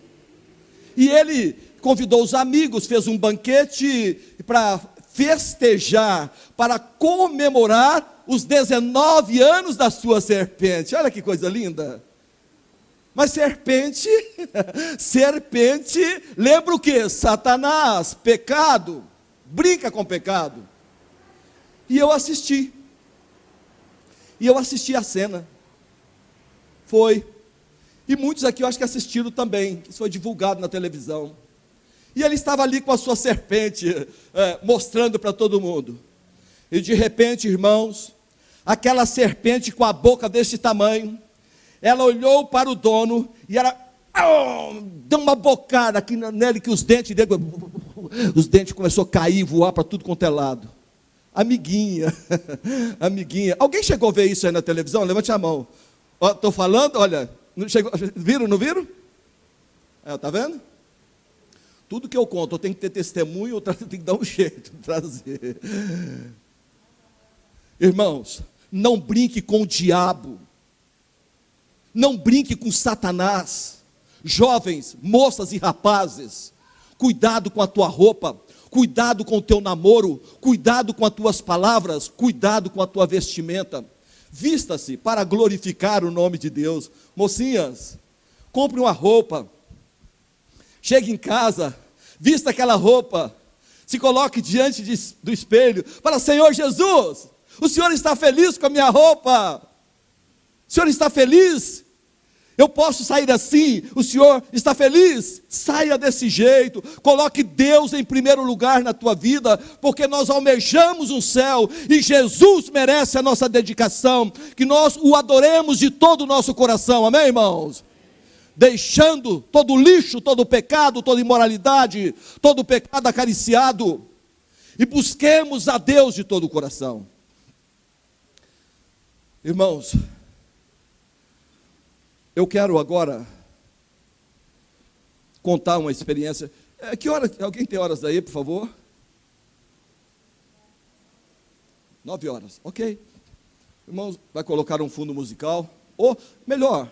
E ele convidou os amigos, fez um banquete para festejar, para comemorar os 19 anos da sua serpente. Olha que coisa linda. Mas serpente, lembra o que? Satanás, pecado, brinca com pecado. E eu assisti a cena, e muitos aqui eu acho que assistiram também, isso foi divulgado na televisão, e ele estava ali com a sua serpente, mostrando para todo mundo, e de repente, irmãos, aquela serpente com a boca desse tamanho, ela olhou para o dono, e ela deu uma bocada aqui nele, que os dentes começaram a cair, voar para tudo quanto é lado. Amiguinha, alguém chegou a ver isso aí na televisão? Levante a mão. Estou falando, olha, não chegou, viram, não viram? Está vendo? Tudo que eu conto, eu tenho que ter testemunho, eu tenho que dar um jeito de trazer. Irmãos, não brinque com o diabo, não brinque com Satanás. Jovens, moças e rapazes, cuidado com a tua roupa, cuidado com o teu namoro, cuidado com as tuas palavras, cuidado com a tua vestimenta. Vista-se para glorificar o nome de Deus. Mocinhas, compre uma roupa, chegue em casa, vista aquela roupa, se coloque diante do espelho, fala: Senhor Jesus, o Senhor está feliz com a minha roupa? O Senhor está feliz? Eu posso sair assim? O Senhor está feliz? Saia desse jeito. Coloque Deus em primeiro lugar na tua vida, porque nós almejamos um céu e Jesus merece a nossa dedicação, que nós o adoremos de todo o nosso coração. Amém, irmãos? Deixando todo o lixo, todo o pecado, toda imoralidade, todo o pecado acariciado, e busquemos a Deus de todo o coração. Irmãos, eu quero agora contar uma experiência. Que hora? Alguém tem horas aí, por favor? 9 horas, ok. Irmãos, vai colocar um fundo musical. Ou, melhor,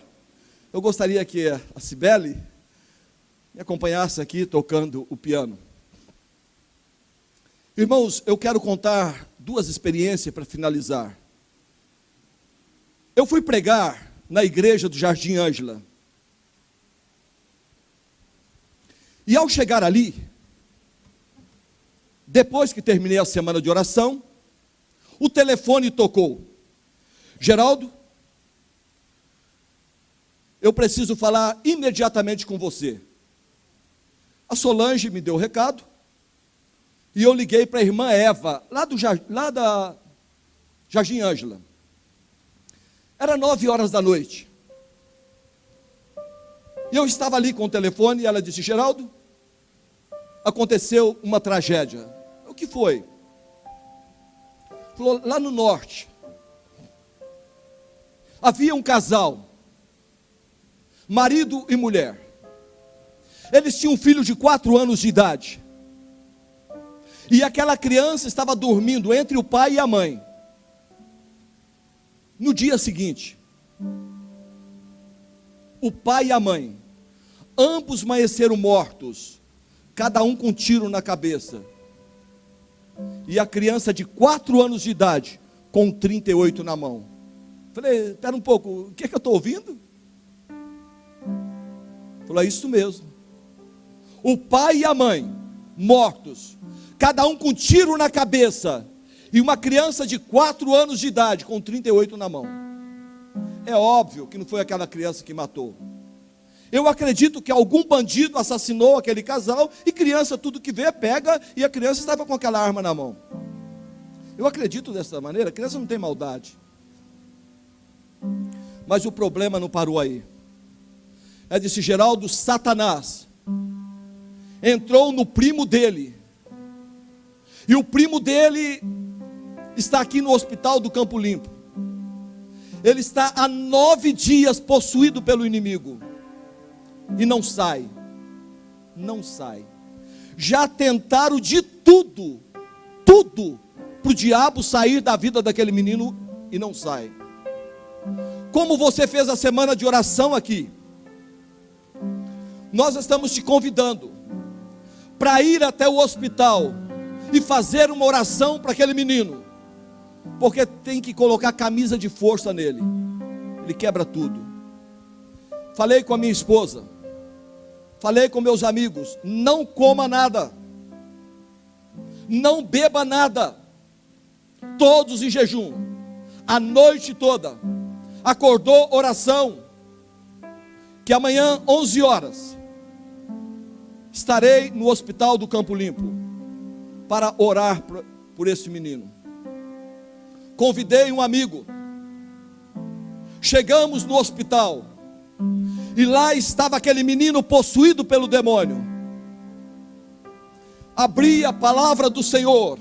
eu gostaria que a Cibele me acompanhasse aqui tocando o piano. Irmãos, eu quero contar 2 experiências para finalizar. Eu fui pregar na igreja do Jardim Ângela. E ao chegar ali, depois que terminei a semana de oração, o telefone tocou. Geraldo, eu preciso falar imediatamente com você. A Solange me deu o recado, e eu liguei para a irmã Eva, lá da Jardim Ângela. Era 9 horas da noite. E eu estava ali com o telefone e ela disse: Geraldo, aconteceu uma tragédia. O que foi? Falou: lá no norte, havia um casal, marido e mulher. Eles tinham um filho de 4 anos de idade. E aquela criança estava dormindo entre o pai e a mãe. No dia seguinte, o pai e a mãe, ambos amanheceram mortos, cada um com um tiro na cabeça. E a criança de 4 anos de idade, com 38 na mão. Falei: espera um pouco, o que é que eu estou ouvindo? Falou: é isso mesmo. O pai e a mãe, mortos, cada um com um tiro na cabeça. E uma criança de 4 anos de idade, com 38 na mão. É óbvio que não foi aquela criança que matou. Eu acredito que algum bandido assassinou aquele casal, e criança, tudo que vê, pega, e a criança estava com aquela arma na mão. Eu acredito dessa maneira. A criança não tem maldade. Mas o problema não parou aí. Disse: Geraldo, Satanás entrou no primo dele, e o primo dele está aqui no hospital do Campo Limpo. Ele está há 9 dias possuído pelo inimigo, e não sai. Não sai. Já tentaram de tudo para o diabo sair da vida daquele menino, e não sai. Como você fez a semana de oração aqui, nós estamos te convidando para ir até o hospital e fazer uma oração para aquele menino, porque tem que colocar camisa de força nele. Ele quebra tudo. Falei com a minha esposa, falei com meus amigos: não coma nada, não beba nada, todos em jejum, a noite toda. Acordou, oração, que amanhã 11 horas estarei no hospital do Campo Limpo para orar por esse menino. Convidei um amigo. Chegamos no hospital e lá estava aquele menino possuído pelo demônio. Abri a palavra do Senhor,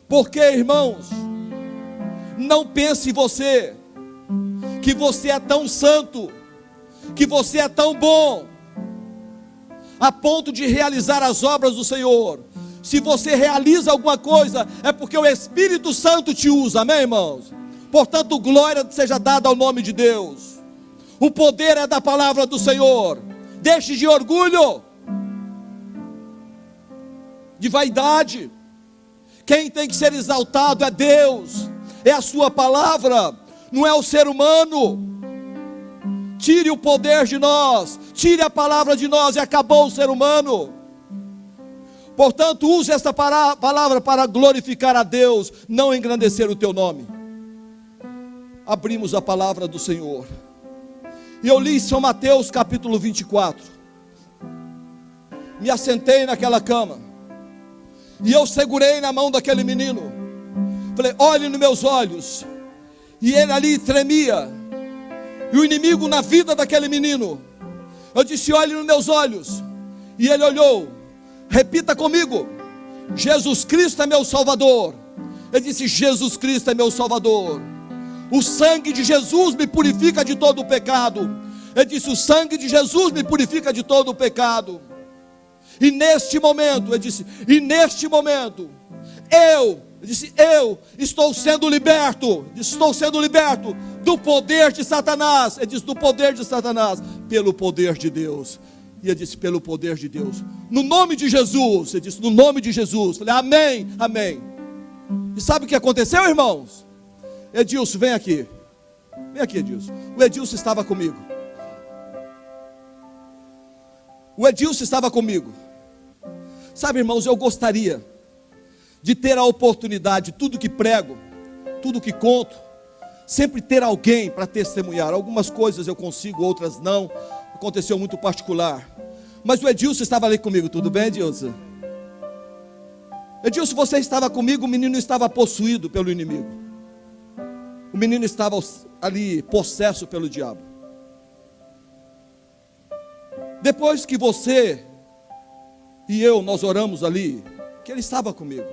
porque, irmãos, não pense você que você é tão santo, que você é tão bom, a ponto de realizar as obras do Senhor. Se você realiza alguma coisa, é porque o Espírito Santo te usa, amém, irmãos? Portanto, glória seja dada ao nome de Deus. O poder é da palavra do Senhor. Deixe de orgulho, de vaidade. Quem tem que ser exaltado é Deus, é a sua palavra, não é o ser humano. Tire o poder de nós, tire a palavra de nós, e acabou o ser humano. Portanto, use esta palavra para glorificar a Deus, não engrandecer o teu nome. abrimos a palavra do Senhor. E eu li São Mateus capítulo 24. Me assentei naquela cama. E eu segurei na mão daquele menino. Falei, olhe nos meus olhos. E ele ali tremia. E o inimigo na vida daquele menino. Eu disse, olhe nos meus olhos. E ele olhou. Repita comigo. Jesus Cristo é meu Salvador. Ele disse, Jesus Cristo é meu Salvador. O sangue de Jesus me purifica de todo o pecado. Ele disse, o sangue de Jesus me purifica de todo o pecado. E neste momento, ele disse, e neste momento, eu estou sendo liberto. Estou sendo liberto do poder de Satanás. Ele disse, do poder de Satanás, pelo poder de Deus. E ele disse, pelo poder de Deus, no nome de Jesus. Ele disse, no nome de Jesus. Falei, amém, amém. E sabe o que aconteceu, irmãos? Edilson, vem aqui. Vem aqui, Edilson. O Edilson estava comigo. O Edilson estava comigo. Sabe, irmãos, eu gostaria de ter a oportunidade, tudo que prego, tudo que conto, sempre ter alguém para testemunhar. Algumas coisas eu consigo, outras não. Aconteceu muito particular. Mas o Edilson estava ali comigo. Tudo bem, Edilson? Edilson, você estava comigo. O menino estava possuído pelo inimigo. O menino estava ali possesso pelo diabo. Depois que você e eu, nós oramos ali, que ele estava comigo.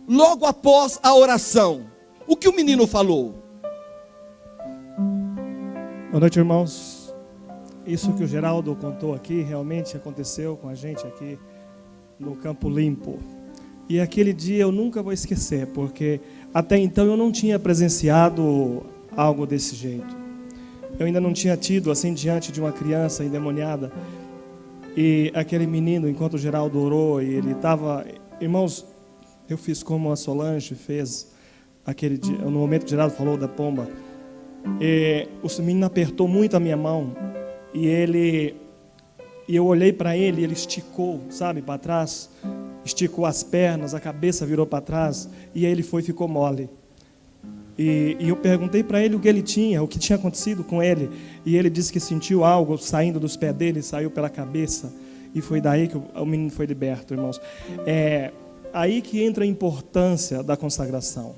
Logo após a oração, o que o menino falou? Boa noite, irmãos. Isso que o Geraldo contou aqui realmente aconteceu com a gente aqui no Campo Limpo. E aquele dia eu nunca vou esquecer, porque até então eu não tinha presenciado algo desse jeito. Eu ainda não tinha tido assim diante de uma criança endemoniada. E aquele menino, enquanto o Geraldo orou, e ele estava... Irmãos, eu fiz como a Solange fez aquele dia, no momento que o Geraldo falou da pomba. E o menino apertou muito a minha mão. E eu olhei para ele, ele esticou, sabe, para trás. Esticou as pernas, a cabeça virou para trás. E aí ele ficou mole. E eu perguntei para ele o que ele tinha, o que tinha acontecido com ele. E ele disse que sentiu algo saindo dos pés dele, saiu pela cabeça. E foi daí que o menino foi liberto, irmãos. É aí que entra a importância da consagração.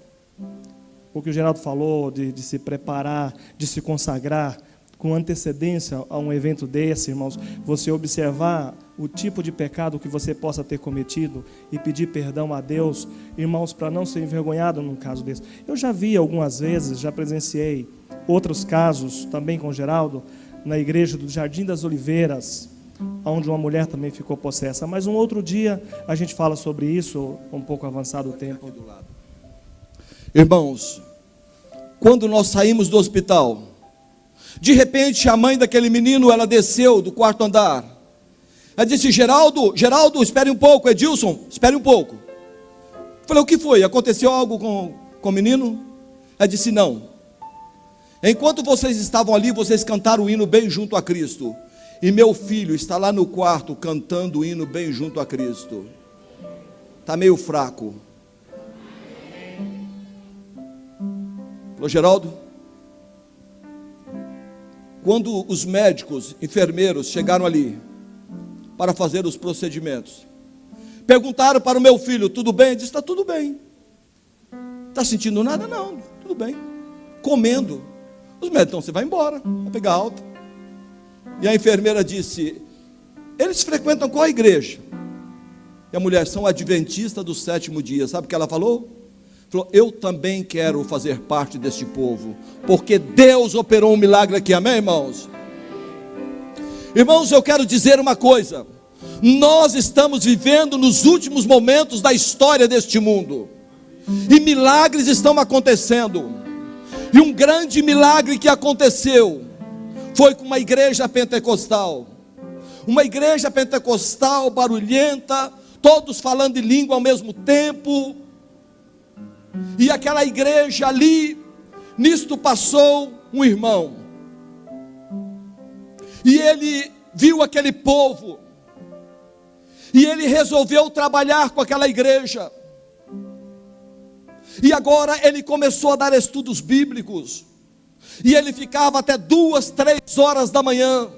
O que o Geraldo falou de se preparar, de se consagrar com antecedência a um evento desse, irmãos. Você observar o tipo de pecado que você possa ter cometido e pedir perdão a Deus, irmãos, para não ser envergonhado num caso desse. Eu já vi algumas vezes, já presenciei outros casos também com o Geraldo, na igreja do Jardim das Oliveiras, onde uma mulher também ficou possessa. Mas um outro dia a gente fala sobre isso, um pouco avançado o tempo. Irmãos, quando nós saímos do hospital, de repente a mãe daquele menino, ela desceu do quarto andar. Ela disse, Geraldo, espere um pouco. Edilson, espere um pouco. Eu falei, o que foi? Aconteceu algo com o menino? Ela disse, não. Enquanto vocês estavam ali, vocês cantaram o hino bem junto a Cristo. E meu filho está lá no quarto cantando o hino bem junto a Cristo. Está meio fraco. Falou, Geraldo, quando os médicos, enfermeiros chegaram ali para fazer os procedimentos, perguntaram para o meu filho, tudo bem? Ele disse, está tudo bem. Está sentindo nada? Não, tudo bem. Comendo. Os médicos, então você vai embora, vai pegar alta. E a enfermeira disse, eles frequentam qual igreja? E a mulher, são adventistas do 7º dia. Sabe o que ela falou? Falou, eu também quero fazer parte deste povo, porque Deus operou um milagre aqui, amém, irmãos? Irmãos, eu quero dizer uma coisa, nós estamos vivendo nos últimos momentos da história deste mundo, e milagres estão acontecendo, e um grande milagre que aconteceu, foi com uma igreja pentecostal barulhenta, todos falando em língua ao mesmo tempo. E aquela igreja ali, nisto passou um irmão, e ele viu aquele povo, e ele resolveu trabalhar com aquela igreja. E agora ele começou a dar estudos bíblicos. E ele ficava até 2, 3 horas da manhã,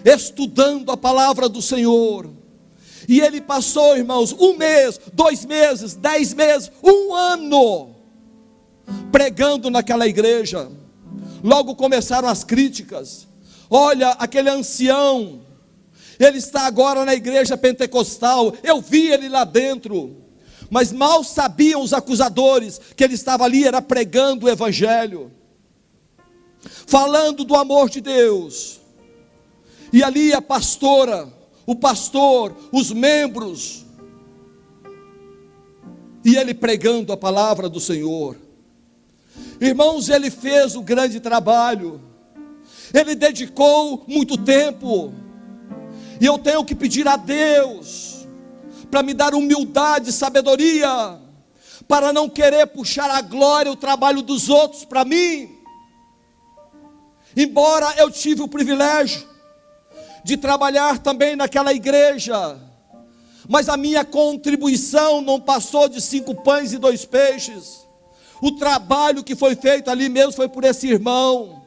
estudando a palavra do Senhor. E ele passou, irmãos, 1 mês, 2 meses, 10 meses, 1 ano, pregando naquela igreja. Logo começaram as críticas. Olha, aquele ancião, ele está agora na igreja pentecostal, eu vi ele lá dentro. Mas mal sabiam os acusadores que ele estava ali, era pregando o evangelho, falando do amor de Deus. E ali a pastora, o pastor, os membros, e ele pregando a palavra do Senhor. Irmãos, ele fez o grande trabalho, ele dedicou muito tempo, e eu tenho que pedir a Deus para me dar humildade e sabedoria, para não querer puxar a glória, o trabalho dos outros para mim. Embora eu tive o privilégio de trabalhar também naquela igreja, mas a minha contribuição não passou de 5 pães e 2 peixes. O trabalho que foi feito ali mesmo foi por esse irmão,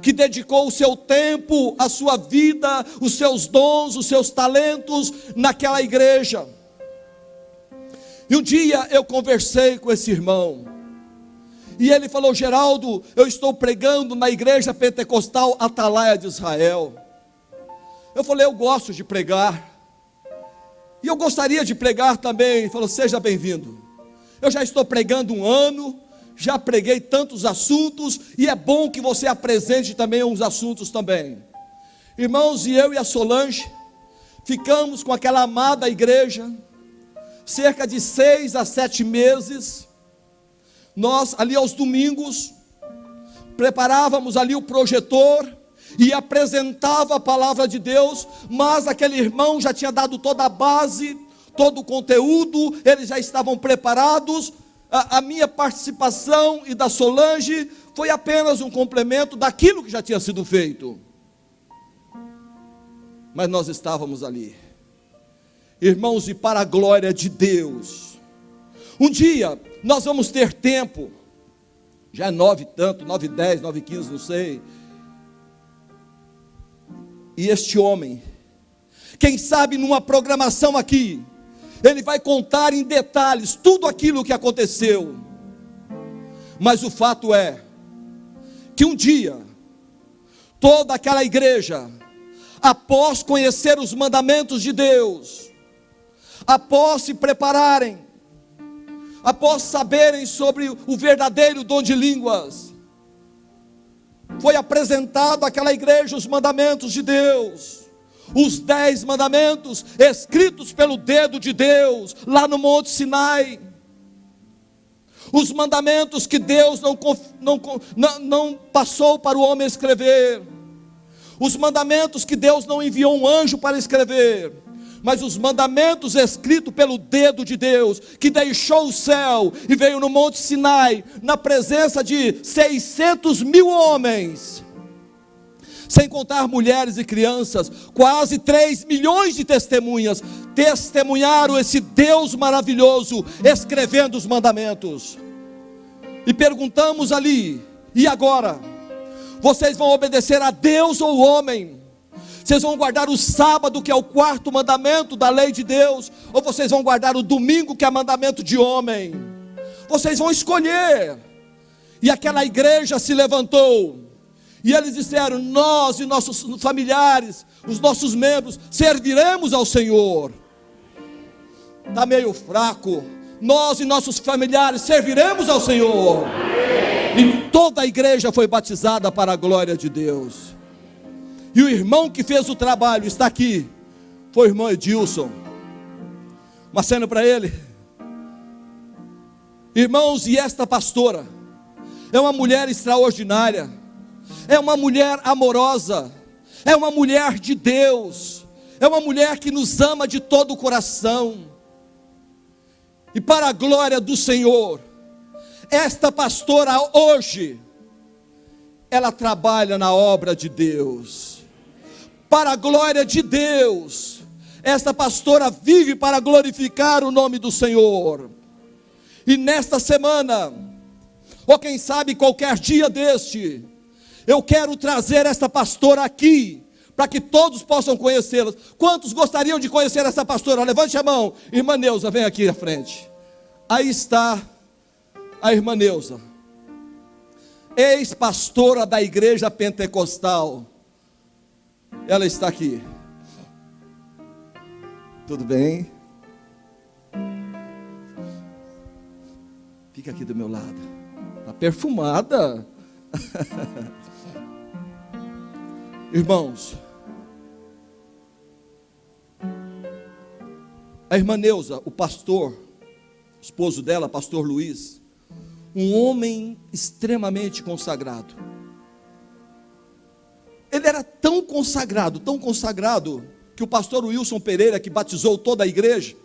que dedicou o seu tempo, a sua vida, os seus dons, os seus talentos naquela igreja. E um dia eu conversei com esse irmão, e ele falou: Geraldo, eu estou pregando na igreja pentecostal Atalaia de Israel. Eu falei: eu gosto de pregar, e eu gostaria de pregar também. Ele falou: seja bem-vindo. Eu já estou pregando 1 ano, já preguei tantos assuntos, e é bom que você apresente também uns assuntos também. Irmãos, e eu e a Solange ficamos com aquela amada igreja cerca de 6 a 7 meses. Nós ali aos domingos preparávamos ali o projetor e apresentava a palavra de Deus, mas aquele irmão já tinha dado toda a base, todo o conteúdo, eles já estavam preparados. A minha participação e da Solange foi apenas um complemento daquilo que já tinha sido feito. Mas nós estávamos ali, irmãos, e para a glória de Deus, um dia nós vamos ter tempo, já é 9 e tanto, 9h10, 9h15, não sei. E este homem, quem sabe numa programação aqui, ele vai contar em detalhes tudo aquilo que aconteceu. Mas o fato é que um dia toda aquela igreja, após conhecer os mandamentos de Deus, após se prepararem, após saberem sobre o verdadeiro dom de línguas, foi apresentado àquela igreja os mandamentos de Deus, os 10 mandamentos escritos pelo dedo de Deus, lá no Monte Sinai. Os mandamentos que Deus não passou para o homem escrever, os mandamentos que Deus não enviou um anjo para escrever, mas os mandamentos escritos pelo dedo de Deus, que deixou o céu e veio no Monte Sinai, na presença de 600 mil homens, sem contar mulheres e crianças. Quase 3 milhões de testemunhas testemunharam esse Deus maravilhoso, escrevendo os mandamentos. E perguntamos ali: e agora? Vocês vão obedecer a Deus ou o homem? Vocês vão guardar o sábado, que é o 4º mandamento da lei de Deus, ou vocês vão guardar o domingo, que é mandamento de homem? Vocês vão escolher. E aquela igreja se levantou, e eles disseram: nós e nossos familiares, os nossos membros, serviremos ao Senhor. Está meio fraco. Nós e nossos familiares serviremos ao Senhor. E toda a igreja foi batizada para a glória de Deus. E o irmão que fez o trabalho está aqui, foi o irmão Edilson. Uma cena para ele. Irmãos, e esta pastora é uma mulher extraordinária, é uma mulher amorosa, é uma mulher de Deus, é uma mulher que nos ama de todo o coração. E para a glória do Senhor, esta pastora hoje, ela trabalha na obra de Deus. Para a glória de Deus, esta pastora vive para glorificar o nome do Senhor. E nesta semana, ou quem sabe qualquer dia deste, eu quero trazer esta pastora aqui, para que todos possam conhecê-la. Quantos gostariam de conhecer essa pastora? Levante a mão. Irmã Neuza, vem aqui à frente. Aí está a irmã Neuza, ex-pastora da igreja pentecostal. Ela está aqui. Tudo bem? Fica aqui do meu lado. Está perfumada. Irmãos, a irmã Neuza, o pastor, esposo dela, pastor Luiz, um homem extremamente consagrado. Ele era tão consagrado, que o pastor Wilson Pereira, que batizou toda a igreja,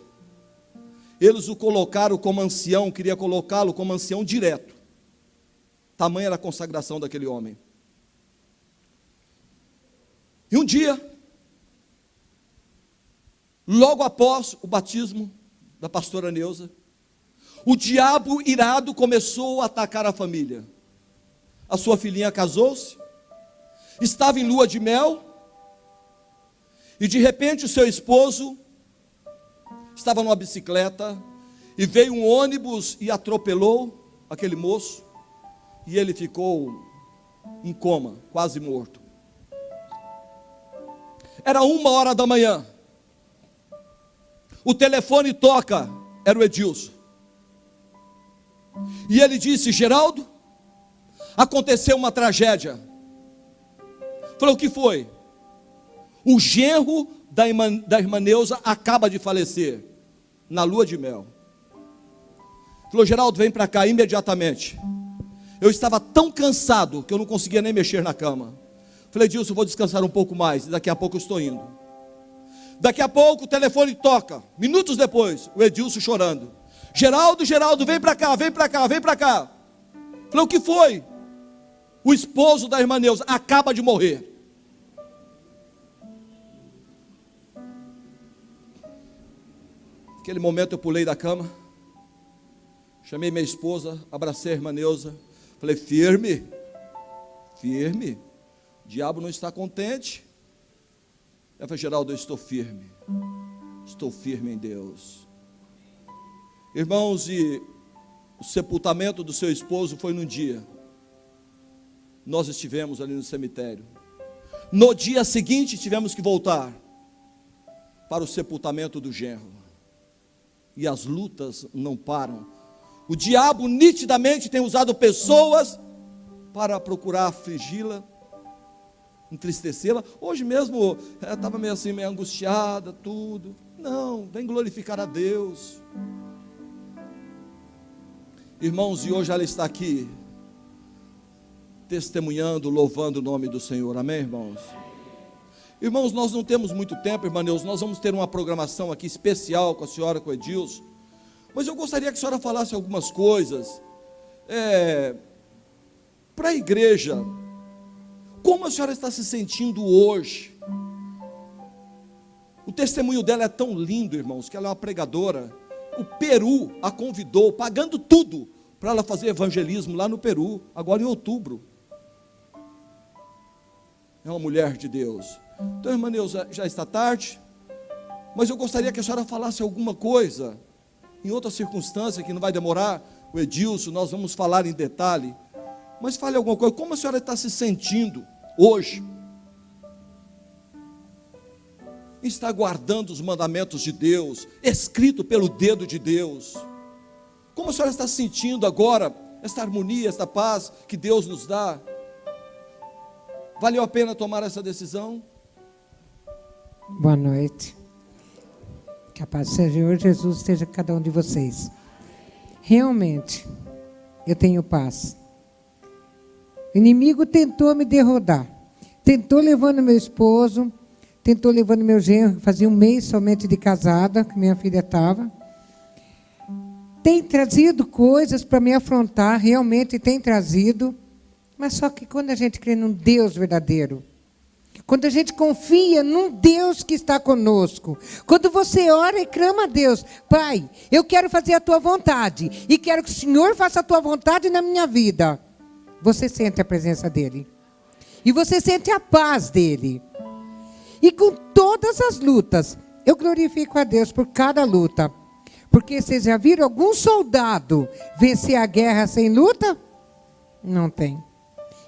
eles o colocaram como ancião, queria colocá-lo como ancião direto. Tamanha era a consagração daquele homem. E um dia, logo após o batismo da pastora Neuza, o diabo irado começou a atacar a família. A sua filhinha casou-se, estava em lua de mel, e de repente o seu esposo estava numa bicicleta, e veio um ônibus e atropelou aquele moço, e ele ficou em coma, quase morto. Era 1h da manhã, o telefone toca, era o Edilson, e ele disse: Geraldo, aconteceu uma tragédia. Falou: o que foi? O genro da irmã Neuza acaba de falecer, na lua de mel. Falou: Geraldo, vem para cá imediatamente. Eu estava tão cansado que eu não conseguia nem mexer na cama. Falei: Edilson, eu vou descansar um pouco mais, daqui a pouco eu estou indo. Daqui a pouco o telefone toca, minutos depois, o Edilson chorando: Geraldo, Geraldo, vem para cá, vem para cá, vem para cá. Falei: o que foi? O esposo da irmã Neuza acaba de morrer. Naquele momento eu pulei da cama, chamei minha esposa, abracei a irmã Neuza, falei: firme, firme, o diabo não está contente. Ela falou: Geraldo, eu estou firme em Deus. Irmãos, e o sepultamento do seu esposo foi num dia. Nós estivemos ali no cemitério. No dia seguinte tivemos que voltar para o sepultamento do genro. E as lutas não param. O diabo nitidamente tem usado pessoas para procurar afligi-la, entristecê-la. Hoje mesmo ela estava meio assim, meio angustiada, tudo. Não, vem glorificar a Deus. Irmãos, e hoje ela está aqui, testemunhando, louvando o nome do Senhor. Amém, irmãos? Irmãos, nós não temos muito tempo, irmã Neuza, nós vamos ter uma programação aqui especial com a senhora, com o Edilson, mas eu gostaria que a senhora falasse algumas coisas, para a igreja. Como a senhora está se sentindo hoje? O testemunho dela é tão lindo, irmãos, que ela é uma pregadora. O Peru a convidou, pagando tudo, para ela fazer evangelismo lá no Peru, agora em outubro. É uma mulher de Deus. Então, irmã Neuza, já está tarde, mas eu gostaria que a senhora falasse alguma coisa, em outra circunstância, que não vai demorar, o Edilson, nós vamos falar em detalhe, mas fale alguma coisa. Como a senhora está se sentindo hoje? Está guardando os mandamentos de Deus, escrito pelo dedo de Deus? Como a senhora está sentindo agora, esta harmonia, esta paz que Deus nos dá? Valeu a pena tomar essa decisão? Boa noite. Que a paz do Senhor Jesus esteja com cada um de vocês. Realmente, eu tenho paz. O inimigo tentou me derrotar. Tentou levando meu esposo, tentou levando meu genro, fazia 1 mês somente de casada, que minha filha estava. Tem trazido coisas para me afrontar, realmente tem trazido. Mas só que quando a gente crê num Deus verdadeiro, quando a gente confia num Deus que está conosco, quando você ora e clama a Deus, Pai, eu quero fazer a tua vontade, e quero que o Senhor faça a tua vontade na minha vida, você sente a presença dEle, e você sente a paz dEle, e com todas as lutas, eu glorifico a Deus por cada luta, porque vocês já viram algum soldado vencer a guerra sem luta? Não tem.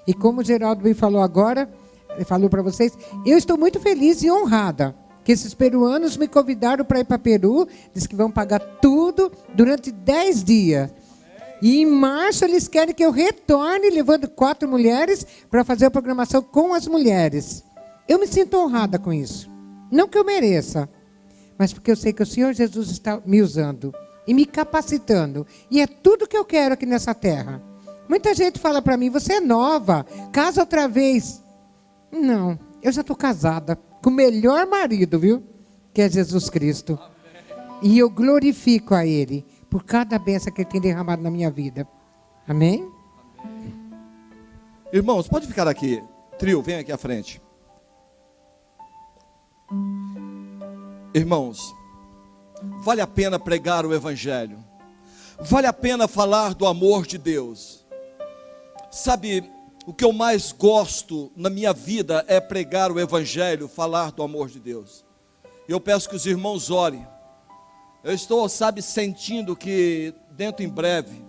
E como o Geraldo bem falou agora, ele falou para vocês, eu estou muito feliz e honrada que esses peruanos me convidaram para ir para Peru, diz que vão pagar tudo durante 10 dias. E em março eles querem que eu retorne levando 4 mulheres para fazer a programação com as mulheres. Eu me sinto honrada com isso. Não que eu mereça, mas porque eu sei que o Senhor Jesus está me usando e me capacitando. E é tudo que eu quero aqui nessa terra. Muita gente fala para mim, você é nova, casa outra vez. Não, eu já estou casada com o melhor marido, viu? Que é Jesus Cristo. E eu glorifico a Ele por cada bênção que Ele tem derramado na minha vida. Amém? Irmãos, pode ficar aqui. Trio, vem aqui à frente. Irmãos, vale a pena pregar o Evangelho, vale a pena falar do amor de Deus. Sabe, o que eu mais gosto na minha vida é pregar o Evangelho, falar do amor de Deus. Eu peço que os irmãos orem. Eu estou, sentindo que dentro em breve,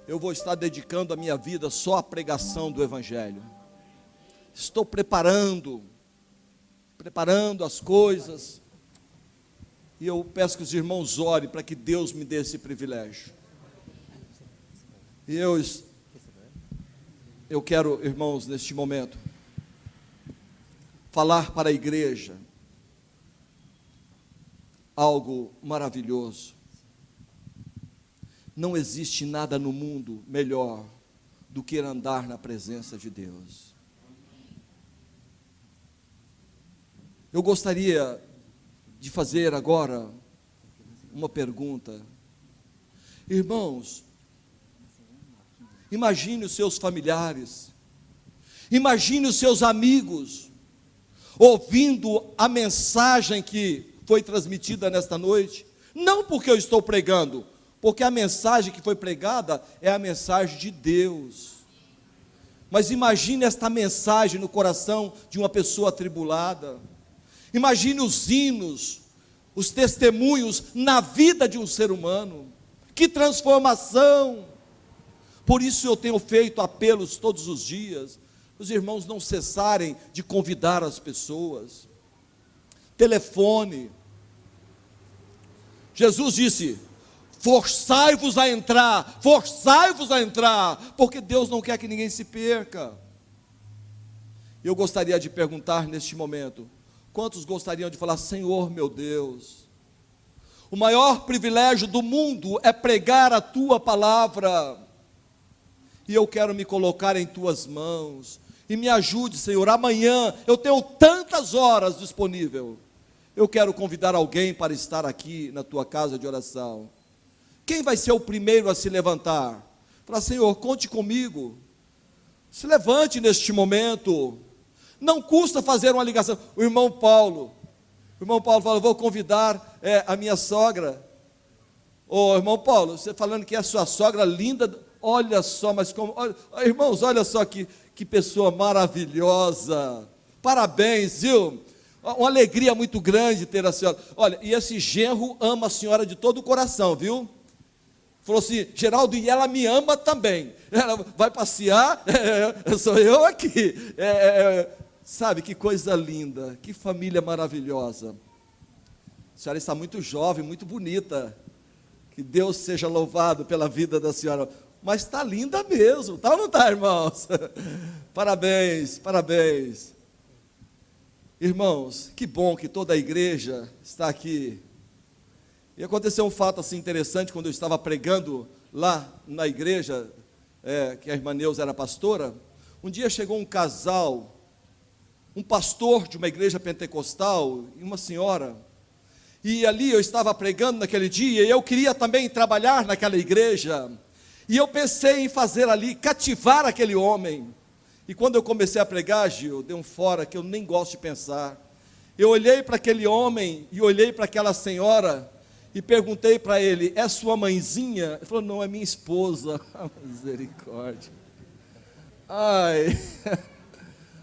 eu vou estar dedicando a minha vida só à pregação do Evangelho. Estou preparando as coisas. E eu peço que os irmãos orem para que Deus me dê esse privilégio. E eu quero, irmãos, neste momento, falar para a igreja algo maravilhoso. Não existe nada no mundo melhor do que andar na presença de Deus. Eu gostaria de fazer agora uma pergunta. Irmãos, imagine os seus familiares, imagine os seus amigos, ouvindo a mensagem que foi transmitida nesta noite, não porque eu estou pregando, porque a mensagem que foi pregada é a mensagem de Deus. Mas imagine esta mensagem no coração de uma pessoa atribulada. Imagine os hinos, os testemunhos na vida de um ser humano. Que transformação! Por isso eu tenho feito apelos todos os dias, os irmãos não cessarem de convidar as pessoas. Telefone. Jesus disse, forçai-vos a entrar, porque Deus não quer que ninguém se perca. Eu gostaria de perguntar neste momento, quantos gostariam de falar, Senhor meu Deus, o maior privilégio do mundo é pregar a Tua palavra, e eu quero me colocar em Tuas mãos, e me ajude, Senhor, amanhã eu tenho tantas horas disponível, eu quero convidar alguém para estar aqui na Tua casa de oração. Quem vai ser o primeiro a se levantar? Falar, Senhor, conte comigo, se levante neste momento. Não custa fazer uma ligação. O irmão Paulo fala, vou convidar a minha sogra. Ô irmão Paulo, você falando que é a sua sogra linda, olha só, mas como, irmãos, olha só que pessoa maravilhosa, parabéns, viu? Uma alegria muito grande ter a senhora. Olha, e esse genro ama a senhora de todo o coração, viu? Falou assim, Geraldo, e ela me ama também. Ela vai passear, sou eu aqui. Sabe, que coisa linda, que família maravilhosa. A senhora está muito jovem, muito bonita. Que Deus seja louvado pela vida da senhora. Mas está linda mesmo, está ou não está, irmãos? Parabéns, parabéns. Irmãos, que bom que toda a igreja está aqui. E aconteceu um fato assim interessante, quando eu estava pregando lá na igreja, que a irmã Neuza era pastora. Um dia chegou um casal, um pastor de uma igreja pentecostal e uma senhora, e ali eu estava pregando naquele dia, e eu queria também trabalhar naquela igreja, e eu pensei em fazer ali, cativar aquele homem, E quando eu comecei a pregar, Gil, deu um fora que eu nem gosto de pensar. Eu olhei para aquele homem e olhei para aquela senhora e perguntei para ele: é sua mãezinha? Ele falou: não, é minha esposa. Misericórdia. Ai.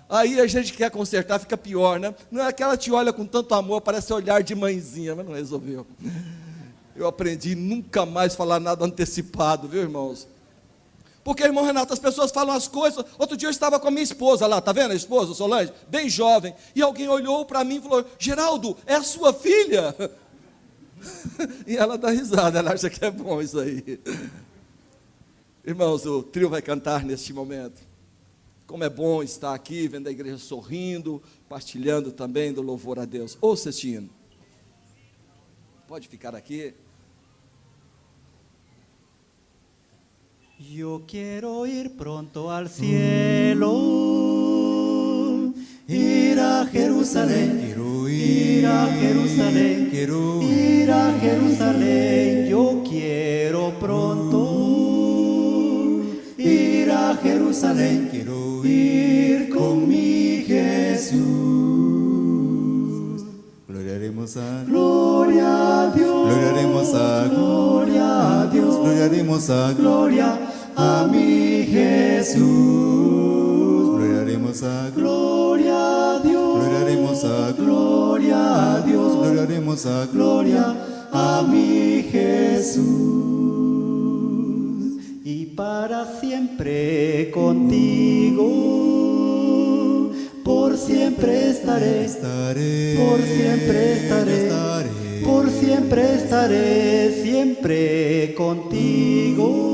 Aí a gente quer consertar, fica pior, né? Não é que ela te olha com tanto amor, parece olhar de mãezinha, mas não resolveu. Eu aprendi nunca mais falar nada antecipado, viu, irmãos? Porque, irmão Renato, as pessoas falam as coisas. Outro dia eu estava com a minha esposa lá, tá vendo a esposa, Solange? Bem jovem. E alguém olhou para mim e falou: Geraldo, é a sua filha? E ela dá risada, ela acha que é bom isso aí. Irmãos, o trio vai cantar neste momento. Como é bom estar aqui, vendo a igreja sorrindo, partilhando também do louvor a Deus. Ô, Cestino, pode ficar aqui. Yo quiero ir pronto al cielo, ir a Jerusalén, quiero ir a Jerusalén, quiero ir a Jerusalén. Yo quiero pronto ir a Jerusalén, quiero ir con mi Jesús. Gloriaremos a gloria a Dios, gloriaremos a gloria a Dios, gloriaremos a gloria a mi Jesús. Gloriaremos a gloria a Dios, gloriaremos a gloria a Dios, gloriaremos a gloria a mi Jesús. Y para siempre contigo, por siempre estaré, por siempre estaré, por siempre estaré, siempre contigo,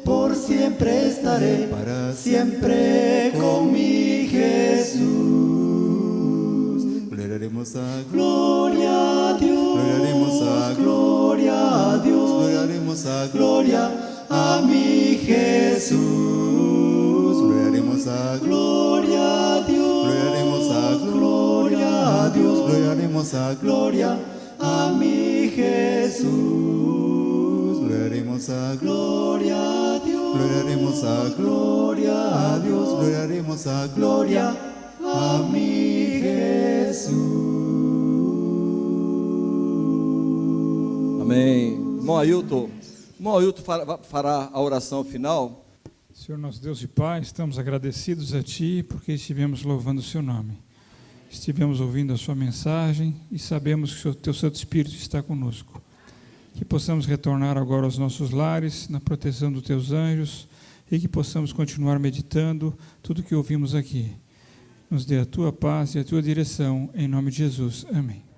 por siempre estaré, para siempre con mi Jesús. Gloriaremos a gloria a Dios, gloriaremos a gloria a Dios, gloriaremos a gloria a mi Jesús. Gloriaremos a gloria a Dios, gloriaremos a gloria a Dios, gloriaremos a gloria a mi Jesús. Gloriaremos a gloria a Dios, gloriaremos a gloria a Dios, gloriaremos a gloria a mi Jesús. Amém. Irmão Ailton fará a oração final. Senhor nosso Deus e Pai, estamos agradecidos a Ti porque estivemos louvando o Seu nome. Estivemos ouvindo a Sua mensagem e sabemos que o Teu Santo Espírito está conosco. Que possamos retornar agora aos nossos lares, na proteção dos Teus anjos, e que possamos continuar meditando tudo o que ouvimos aqui. Nos dê a Tua paz e a Tua direção, em nome de Jesus. Amém.